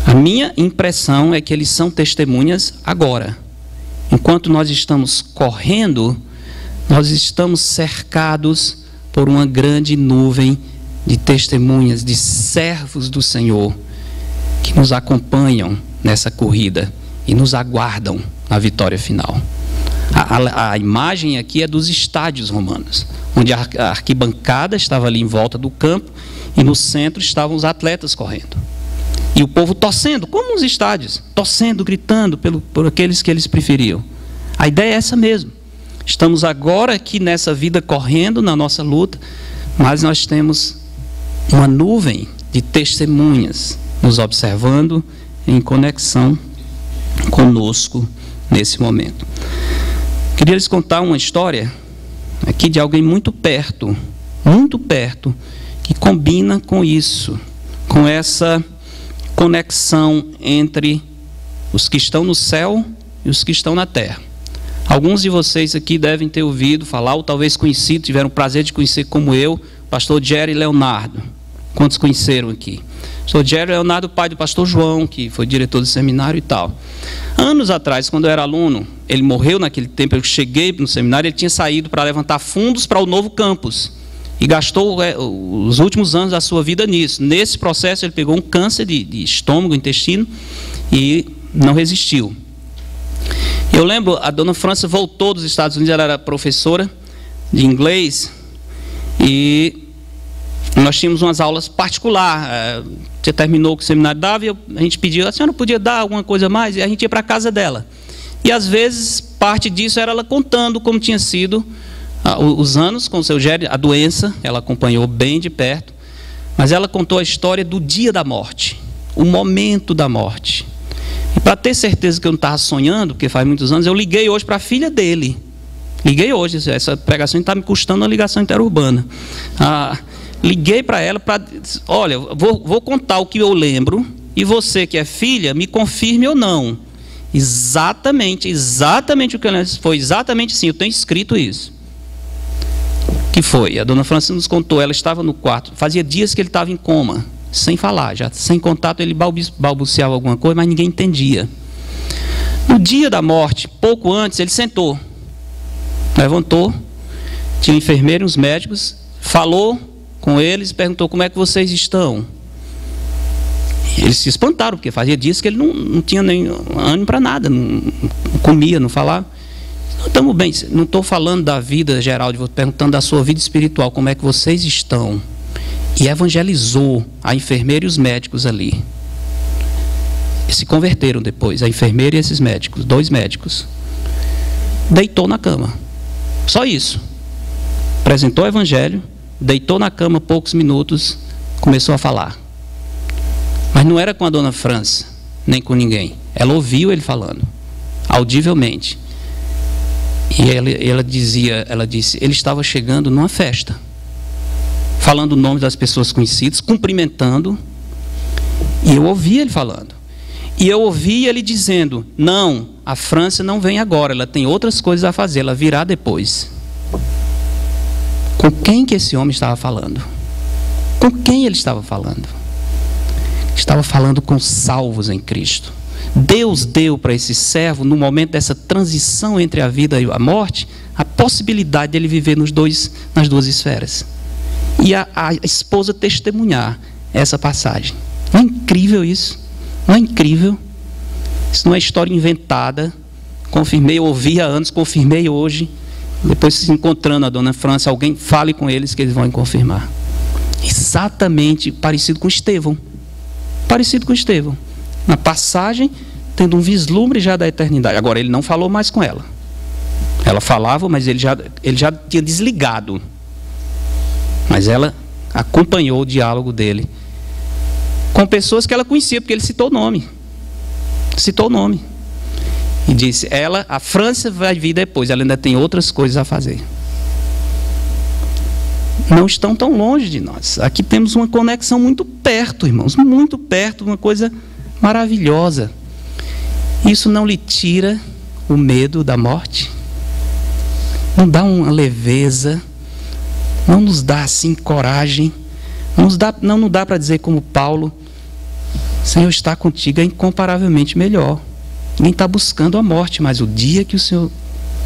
A minha impressão é que eles são testemunhas agora. Enquanto nós estamos correndo, nós estamos cercados por uma grande nuvem de testemunhas, de servos do Senhor, que nos acompanham nessa corrida e nos aguardam na vitória final. A imagem aqui é dos estádios romanos, onde a arquibancada estava ali em volta do campo e no centro estavam os atletas correndo. E o povo torcendo, como nos estádios, torcendo, gritando por aqueles que eles preferiam. A ideia é essa mesmo. Estamos agora aqui nessa vida correndo na nossa luta, mas nós temos uma nuvem de testemunhas nos observando em conexão conosco nesse momento. Queria lhes contar uma história aqui de alguém muito perto, que combina com isso, com essa conexão entre os que estão no céu e os que estão na terra. Alguns de vocês aqui devem ter ouvido falar, ou talvez conhecido, tiveram o prazer de conhecer como eu, o pastor Jerry Leonardo. Quantos conheceram aqui? O pastor Jerry Leonardo, pai do pastor João, que foi diretor do seminário e tal. Anos atrás, quando eu era aluno, ele morreu naquele tempo, eu cheguei no seminário, ele tinha saído para levantar fundos para o novo campus. E gastou os últimos anos da sua vida nisso. Nesse processo ele pegou um câncer de estômago, intestino, e não resistiu. Eu lembro, a dona França voltou dos Estados Unidos, ela era professora de inglês, e nós tínhamos umas aulas particulares. Você terminou o que o seminário dava, e a gente pediu: a senhora podia dar alguma coisa a mais? E a gente ia para a casa dela. E às vezes, parte disso era ela contando como tinha sido os anos com o seu Jerry, a doença, ela acompanhou bem de perto, mas ela contou a história do dia da morte, o momento da morte. E para ter certeza que eu não estava sonhando, porque faz muitos anos, eu liguei hoje para a filha dele. Liguei hoje, essa pregação está me custando uma ligação interurbana. Liguei para ela para: olha, vou contar o que eu lembro, e você que é filha, me confirme ou não. Exatamente o que eu lembro, foi exatamente assim, eu tenho escrito isso. Que foi? A dona França nos contou, ela estava no quarto, fazia dias que ele estava em coma, sem falar, já sem contato, ele balbuciava alguma coisa, mas ninguém entendia. No dia da morte, pouco antes, ele sentou, levantou, Tinha enfermeiro e uns médicos, falou com eles, perguntou como é que vocês estão. Eles se espantaram, porque fazia dias que ele não tinha nem ânimo para nada, não comia, não falava. Estamos bem, não estou falando da vida geral, estou perguntando da sua vida espiritual, como é que vocês estão. E evangelizou a enfermeira e os médicos ali. E se converteram depois, a enfermeira e esses médicos, 2 médicos. Deitou na cama, só isso. Apresentou o evangelho, deitou na cama poucos minutos, começou a falar. Mas não era com a dona França, nem com ninguém. Ela ouviu ele falando, audivelmente. E ela disse, ele estava chegando numa festa, falando o nome das pessoas conhecidas, cumprimentando, e eu ouvi ele falando. E eu ouvi ele dizendo, não, a França não vem agora, ela tem outras coisas a fazer, ela virá depois. Com quem que esse homem estava falando? Com quem ele estava falando? Estava falando com salvos em Cristo. Deus deu para esse servo, no momento dessa transição entre a vida e a morte, a possibilidade dele viver nas 2 esferas. E a esposa testemunhar essa passagem. Não é incrível isso? Não é incrível? Isso não é história inventada. Confirmei, eu ouvi há anos, confirmei hoje. Depois, se encontrando a dona França, alguém fale com eles que eles vão confirmar. Exatamente parecido com Estevão. Parecido com Estevão. Na passagem, tendo um vislumbre já da eternidade. Agora, ele não falou mais com ela. Ela falava, mas ele já tinha desligado. Mas ela acompanhou o diálogo dele com pessoas que ela conhecia, porque ele citou o nome. Citou o nome. E disse, a França vai vir depois, ela ainda tem outras coisas a fazer. Não estão tão longe de nós. Aqui temos uma conexão muito perto, irmãos, muito perto, uma coisa maravilhosa. Isso não lhe tira o medo da morte? Não dá uma leveza? Não nos dá assim coragem? Não dá para dizer como Paulo, Senhor está contigo é incomparavelmente melhor. Nem está buscando a morte, mas o dia que o Senhor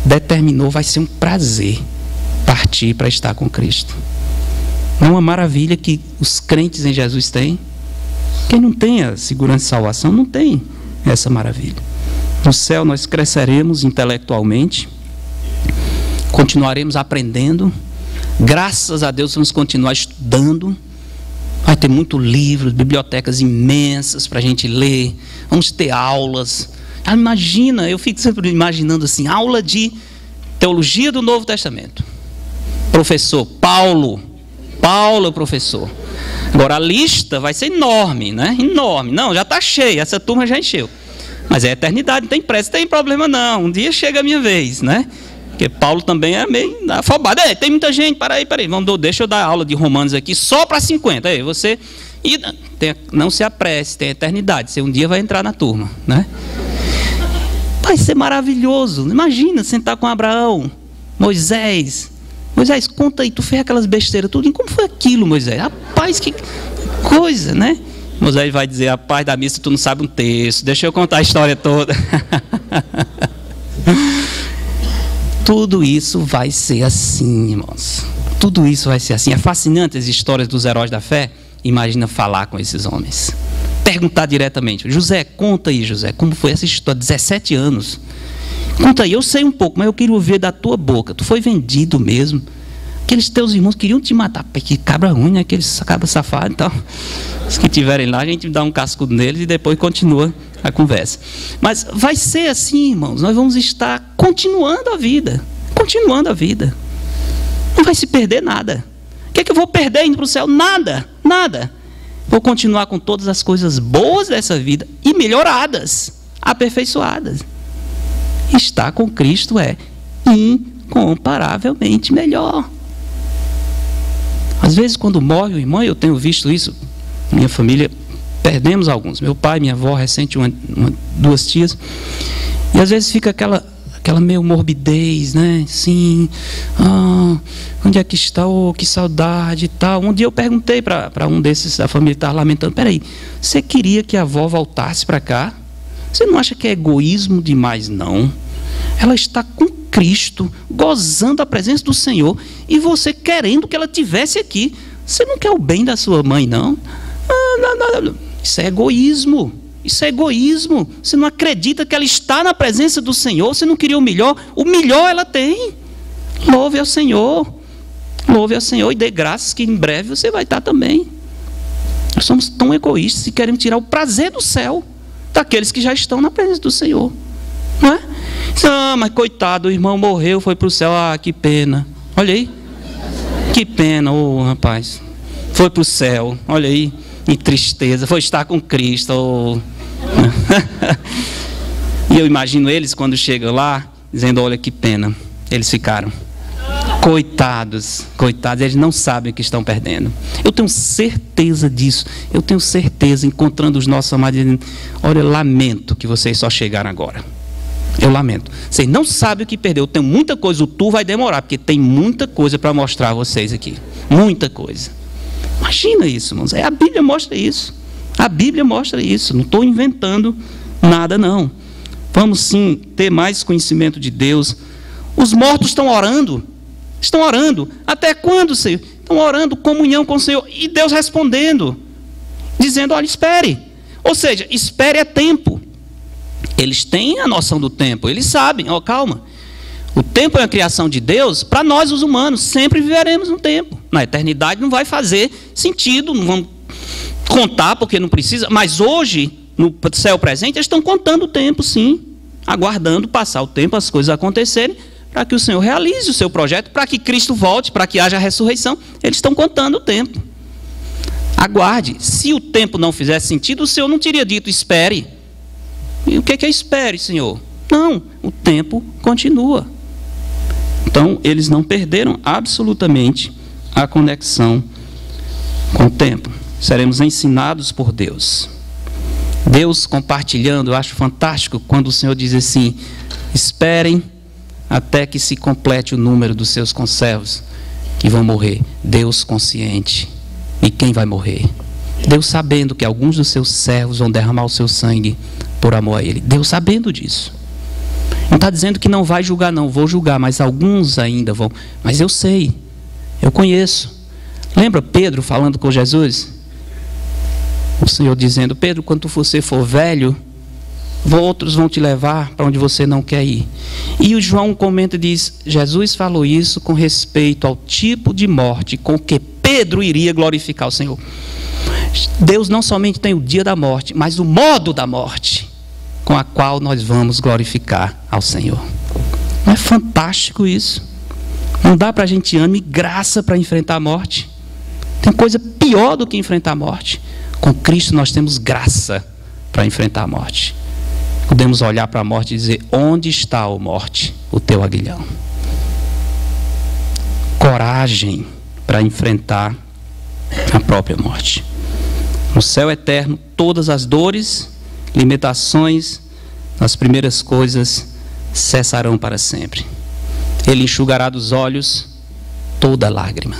determinou vai ser um prazer partir para estar com Cristo. Não é uma maravilha que os crentes em Jesus têm? Quem não tem a segurança de salvação não tem essa maravilha. No céu nós cresceremos intelectualmente, continuaremos aprendendo, graças a Deus vamos continuar estudando, vai ter muito livro, bibliotecas imensas para a gente ler, vamos ter aulas. Imagina, eu fico sempre imaginando assim, aula de teologia do Novo Testamento. Professor Paulo é o professor. Agora a lista vai ser enorme, né? Enorme. Não, já está cheia, essa turma já encheu. Mas é eternidade, não tem pressa, não tem problema não. Um dia chega a minha vez, né? Porque Paulo também é meio afobado. Tem muita gente, para aí. Deixa eu dar aula de Romanos aqui só para 50. Aí você não se apresse, tem eternidade. Você um dia vai entrar na turma, né? Vai ser maravilhoso. Imagina sentar com Abraão, Moisés, conta aí, tu fez aquelas besteiras tudo. Como foi aquilo, Moisés? Rapaz, que coisa, né? Moisés vai dizer, rapaz da missa, tu não sabe um texto. Deixa eu contar a história toda. Tudo isso vai ser assim, irmãos. Tudo isso vai ser assim. É fascinante as histórias dos heróis da fé. Imagina falar com esses homens. Perguntar diretamente. José, conta aí, José, como foi essa história? 17 anos. Conta aí, eu sei um pouco, mas eu queria ouvir da tua boca. Tu foi vendido mesmo. Aqueles teus irmãos queriam te matar. Que cabra ruim, né? Aqueles cabra safado e tal. Os que estiverem lá, a gente dá um cascudo neles e depois continua a conversa. Mas vai ser assim, irmãos. Nós vamos estar continuando a vida. Continuando a vida. Não vai se perder nada. O que é que eu vou perder indo para o céu? Nada. Nada. Vou continuar com todas as coisas boas dessa vida e melhoradas, aperfeiçoadas. Estar com Cristo é incomparavelmente melhor. Às vezes, quando morre o irmão, eu tenho visto isso, minha família, perdemos alguns. Meu pai, minha avó, recente, duas tias. E às vezes fica aquela meio morbidez, né? Sim, onde é que está? Oh, que saudade e tal. Um dia eu perguntei para um desses da família que estava lamentando, peraí, você queria que a avó voltasse para cá? Você não acha que é egoísmo demais, não? Ela está com Cristo, gozando a presença do Senhor, e você querendo que ela estivesse aqui. Você não quer o bem da sua mãe, não? Não. Isso é egoísmo. Isso é egoísmo. Você não acredita que ela está na presença do Senhor. Você não queria o melhor ela tem. Louve ao Senhor. Louve ao Senhor e dê graças que em breve você vai estar também. Nós somos tão egoístas e queremos tirar o prazer do céu daqueles que já estão na presença do Senhor. Não é? Mas coitado, o irmão morreu, foi para o céu. Que pena. Olha aí. Que pena, rapaz. Foi para o céu. Olha aí. Que tristeza. Foi estar com Cristo. E eu imagino eles quando chegam lá, dizendo, olha que pena. Eles ficaram. Coitados, eles não sabem o que estão perdendo. Eu tenho certeza disso. Eu tenho certeza, encontrando os nossos amados, dizendo, olha, eu lamento que vocês só chegaram agora. Eu lamento. Vocês não sabem o que perdeu. Eu tenho muita coisa. O tour vai demorar, porque tem muita coisa para mostrar a vocês aqui. Muita coisa. Imagina isso, irmãos. A Bíblia mostra isso. A Bíblia mostra isso. Não estou inventando nada, não. Vamos sim ter mais conhecimento de Deus. Os mortos estão orando. Estão orando. Até quando, Senhor? Estão orando, comunhão com o Senhor. E Deus respondendo. Dizendo, olha, espere. Ou seja, espere é tempo. Eles têm a noção do tempo. Eles sabem, calma. O tempo é a criação de Deus. Para nós, os humanos, sempre viveremos no tempo. Na eternidade não vai fazer sentido. Não vamos contar porque não precisa. Mas hoje, no céu presente, eles estão contando o tempo, sim. Aguardando passar o tempo, as coisas acontecerem, para que o Senhor realize o seu projeto, para que Cristo volte, para que haja a ressurreição. Eles estão contando o tempo. Aguarde. Se o tempo não fizesse sentido, o Senhor não teria dito, espere. E o que é espere, Senhor? Não, o tempo continua. Então, eles não perderam absolutamente a conexão com o tempo. Seremos ensinados por Deus. Deus compartilhando, eu acho fantástico quando o Senhor diz assim, esperem até que se complete o número dos seus conservos que vão morrer. Deus consciente. E quem vai morrer? Deus sabendo que alguns dos seus servos vão derramar o seu sangue por amor a Ele. Deus sabendo disso. Não está dizendo que não vai julgar, não. Vou julgar, mas alguns ainda vão. Mas eu sei. Eu conheço. Lembra Pedro falando com Jesus? O Senhor dizendo, Pedro, quando você for velho, outros vão te levar para onde você não quer ir. E o João comenta e diz, Jesus falou isso com respeito ao tipo de morte com que Pedro iria glorificar o Senhor. Deus não somente tem o dia da morte, mas o modo da morte com a qual nós vamos glorificar ao Senhor. Não é fantástico isso? Não dá para a gente ânimo e graça para enfrentar a morte? Tem coisa pior do que enfrentar a morte. Com Cristo nós temos graça para enfrentar a morte. Podemos olhar para a morte e dizer, onde está, ó morte, o teu aguilhão? Coragem para enfrentar a própria morte. No céu eterno, todas as dores, limitações, as primeiras coisas cessarão para sempre. Ele enxugará dos olhos toda lágrima.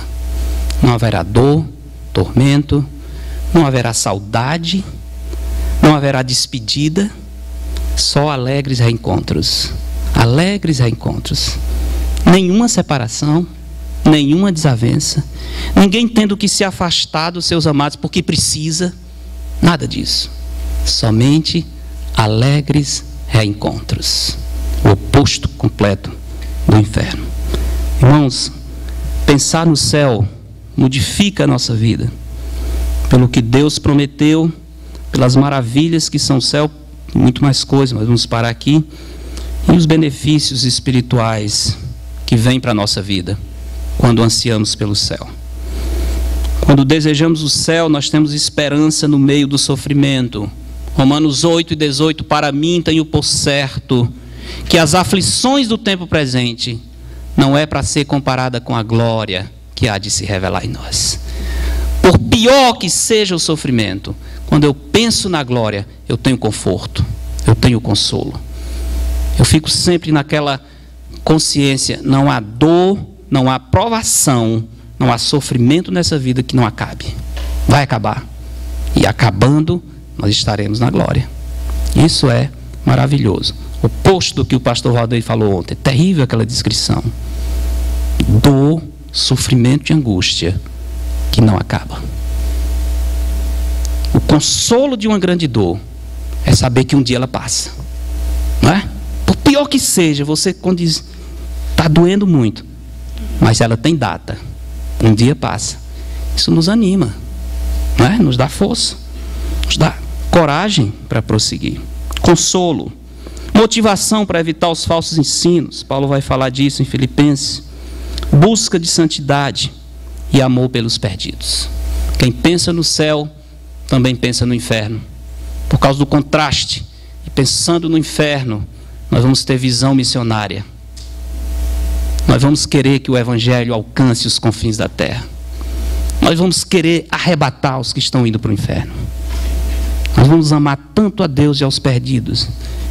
Não haverá dor, tormento, não haverá saudade, não haverá despedida, só alegres reencontros. Alegres reencontros. Nenhuma separação, nenhuma desavença, ninguém tendo que se afastar dos seus amados porque precisa, nada disso. Somente alegres reencontros. O oposto completo do inferno. Irmãos, pensar no céu modifica a nossa vida. Pelo que Deus prometeu, pelas maravilhas que são o céu, muito mais coisas, mas vamos parar aqui. E os benefícios espirituais que vêm para a nossa vida quando ansiamos pelo céu. Quando desejamos o céu, nós temos esperança no meio do sofrimento. Romanos 8:18, para mim tenho por certo que as aflições do tempo presente não é para ser comparada com a glória que há de se revelar em nós. Por pior que seja o sofrimento, quando eu penso na glória, eu tenho conforto, eu tenho consolo. Eu fico sempre naquela consciência, não há dor, não há provação, não há sofrimento nessa vida que não acabe. Vai acabar. E acabando, nós estaremos na glória. Isso é maravilhoso. oposto do que o pastor Valdeir falou ontem. É terrível aquela descrição. Dor, sofrimento e angústia que não acaba. O consolo de uma grande dor é saber que um dia ela passa. Não é? Por pior que seja, você quando diz, está doendo muito, mas ela tem data. Um dia passa. Isso nos anima, não é? Nos dá força, nos dá coragem para prosseguir. Consolo, motivação para evitar os falsos ensinos. Paulo vai falar disso em Filipenses. Busca de santidade e amor pelos perdidos. Quem pensa no céu também pensa no inferno. Por causa do contraste, e pensando no inferno, nós vamos ter visão missionária. Nós vamos querer que o evangelho alcance os confins da terra. Nós vamos querer arrebatar os que estão indo para o inferno. Nós vamos amar tanto a Deus e aos perdidos,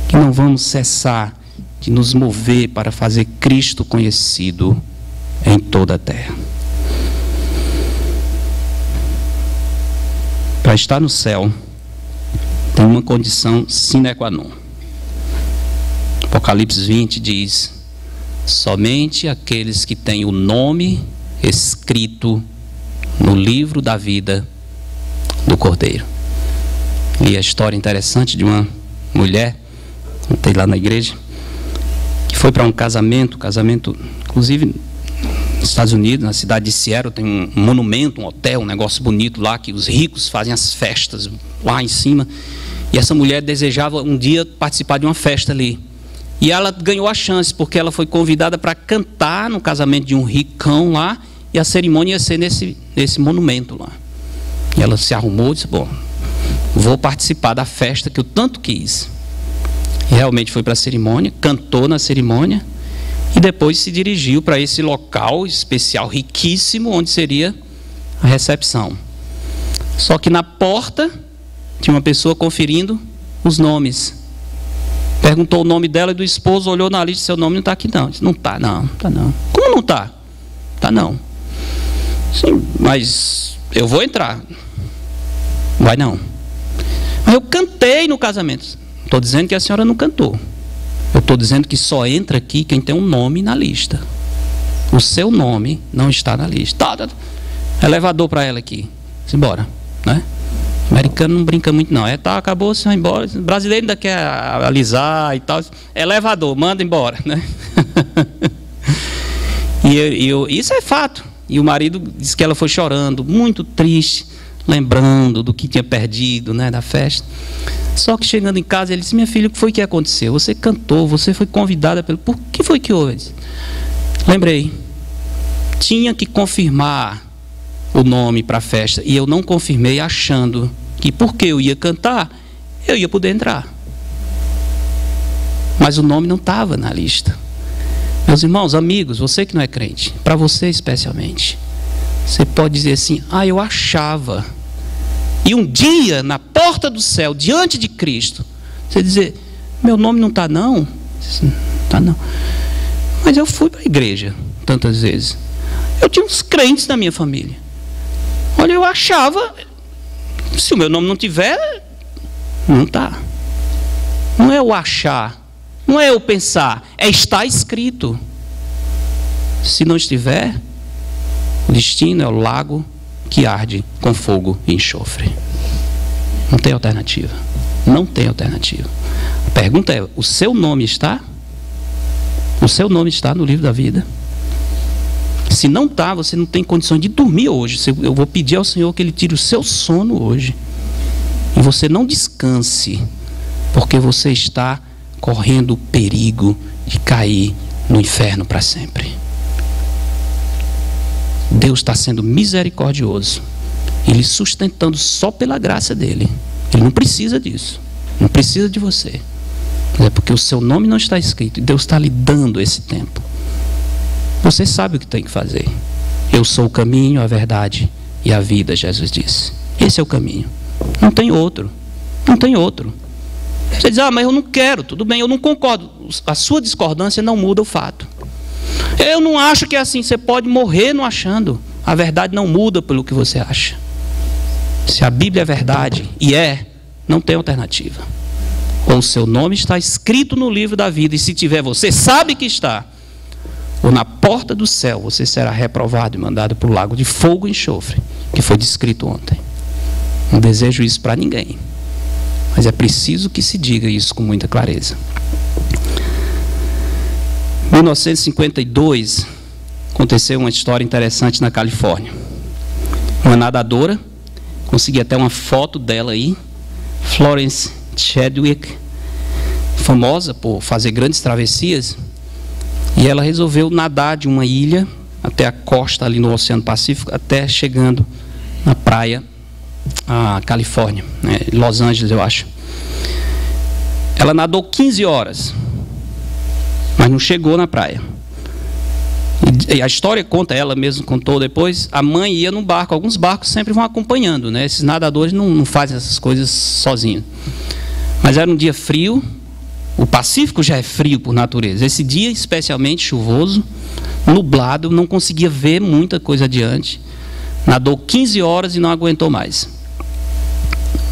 que não vamos cessar de nos mover para fazer Cristo conhecido em toda a terra. Para estar no céu, tem uma condição sine qua non. Apocalipse 20 diz: somente aqueles que têm o nome escrito no livro da vida do Cordeiro. E a história interessante de uma mulher, contei lá na igreja, que foi para um casamento, inclusive nos Estados Unidos, na cidade de Seattle, tem um monumento, um hotel, um negócio bonito lá, que os ricos fazem as festas lá em cima. E essa mulher desejava um dia participar de uma festa ali. E ela ganhou a chance, porque ela foi convidada para cantar no casamento de um ricão lá, e a cerimônia ia ser nesse monumento lá. E ela se arrumou e disse: bom, vou participar da festa que eu tanto quis. E realmente foi para a cerimônia, cantou na cerimônia, e depois se dirigiu para esse local especial, riquíssimo, onde seria a recepção. Só que na porta tinha uma pessoa conferindo os nomes. Perguntou o nome dela e do esposo, olhou na lista: seu nome não está aqui não. Disse: não está não, está não. Como não está? Está não. Sim, mas eu vou entrar. Vai não. Mas eu cantei no casamento. Não estou dizendo que a senhora não cantou. Eu estou dizendo que só entra aqui quem tem um nome na lista. O seu nome não está na lista. Tá. Elevador para ela aqui. Simbora, né? O americano não brinca muito não. Acabou, você vai embora. O brasileiro ainda quer alisar e tal. Elevador, manda embora, né? Isso é fato. E o marido disse que ela foi chorando, muito triste, lembrando do que tinha perdido, né, da festa. Só que chegando em casa, ele disse: minha filha, o que foi que aconteceu? Você cantou, você foi convidada pelo... Por que foi que houve? Disse: lembrei, tinha que confirmar o nome para a festa, e eu não confirmei, achando que porque eu ia cantar, eu ia poder entrar. Mas o nome não estava na lista. Meus irmãos, amigos, você que não é crente, para você especialmente, você pode dizer assim: eu achava. E um dia, na porta do céu, diante de Cristo, você dizer: meu nome não está não? Está não. Mas eu fui para a igreja tantas vezes. Eu tinha uns crentes na minha família. Olha, eu achava, se o meu nome não tiver, não está. Não é o achar, não é eu pensar, é estar escrito. Se não estiver, o destino é o lago que arde com fogo e enxofre. Não tem alternativa. Não tem alternativa. A pergunta é: o seu nome está? O seu nome está no livro da vida? Se não está, você não tem condições de dormir hoje. Eu vou pedir ao Senhor que Ele tire o seu sono hoje. E você não descanse, porque você está correndo o perigo de cair no inferno para sempre. Deus está sendo misericordioso, Ele sustentando só pela graça dEle. Ele não precisa disso, não precisa de você. É porque o seu nome não está escrito, e Deus está lhe dando esse tempo. Você sabe o que tem que fazer. Eu sou o caminho, a verdade e a vida, Jesus disse. Esse é o caminho. Não tem outro. Não tem outro. Você diz: mas eu não quero. Tudo bem, eu não concordo. A sua discordância não muda o fato. Eu não acho que é assim. Você pode morrer não achando. A verdade não muda pelo que você acha. Se a Bíblia é verdade, e não tem alternativa. ou o seu nome está escrito no livro da vida, e se tiver, você sabe que está, ou na porta do céu, você será reprovado e mandado para o lago de fogo e enxofre, que foi descrito ontem. Não desejo isso para ninguém, mas é preciso que se diga isso com muita clareza. Em 1952, aconteceu uma história interessante na Califórnia. Uma nadadora, consegui até uma foto dela aí, Florence Chadwick, famosa por fazer grandes travessias, e ela resolveu nadar de uma ilha até a costa ali no Oceano Pacífico, até chegando na praia, a Califórnia, né, Los Angeles, eu acho. Ela nadou 15 horas, mas não chegou na praia. E a história conta, ela mesma contou depois, a mãe ia no barco, alguns barcos sempre vão acompanhando, né? Esses nadadores não fazem essas coisas sozinhos. Mas era um dia frio, o Pacífico já é frio por natureza. Esse dia especialmente chuvoso, nublado, não conseguia ver muita coisa adiante. Nadou 15 horas e não aguentou mais.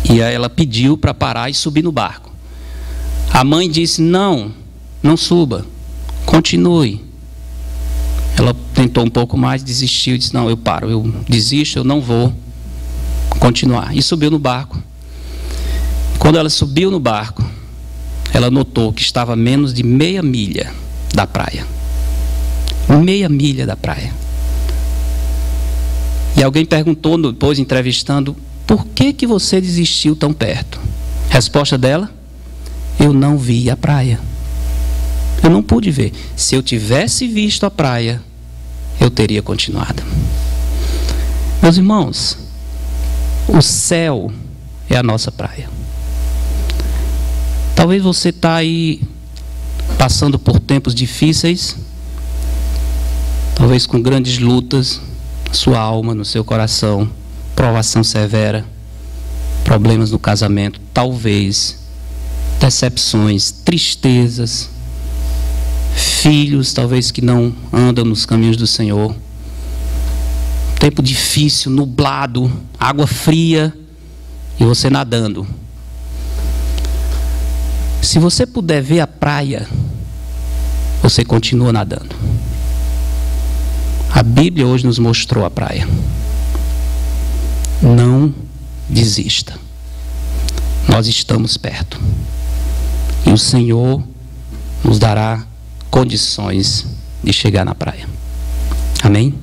E aí ela pediu para parar e subir no barco. A mãe disse, não suba, continue. Ela tentou um pouco mais, desistiu, disse, não, eu paro, eu desisto, eu não vou continuar. E subiu no barco. Quando ela subiu no barco, ela notou que estava a menos de meia milha da praia. Meia milha da praia. E alguém perguntou, depois entrevistando, por que você desistiu tão perto? Resposta dela, eu não vi a praia. Eu não pude ver. Se eu tivesse visto a praia, eu teria continuado. Meus irmãos, o céu é a nossa praia. Talvez você está aí passando por tempos difíceis, talvez com grandes lutas na sua alma, no seu coração, provação severa, problemas no casamento, talvez decepções, tristezas, filhos talvez que não andam nos caminhos do Senhor, tempo difícil, nublado, água fria e você nadando. Se você puder ver a praia, você continua nadando. A Bíblia hoje nos mostrou a praia. Não desista. Nós estamos perto. E o Senhor nos dará condições de chegar na praia. Amém?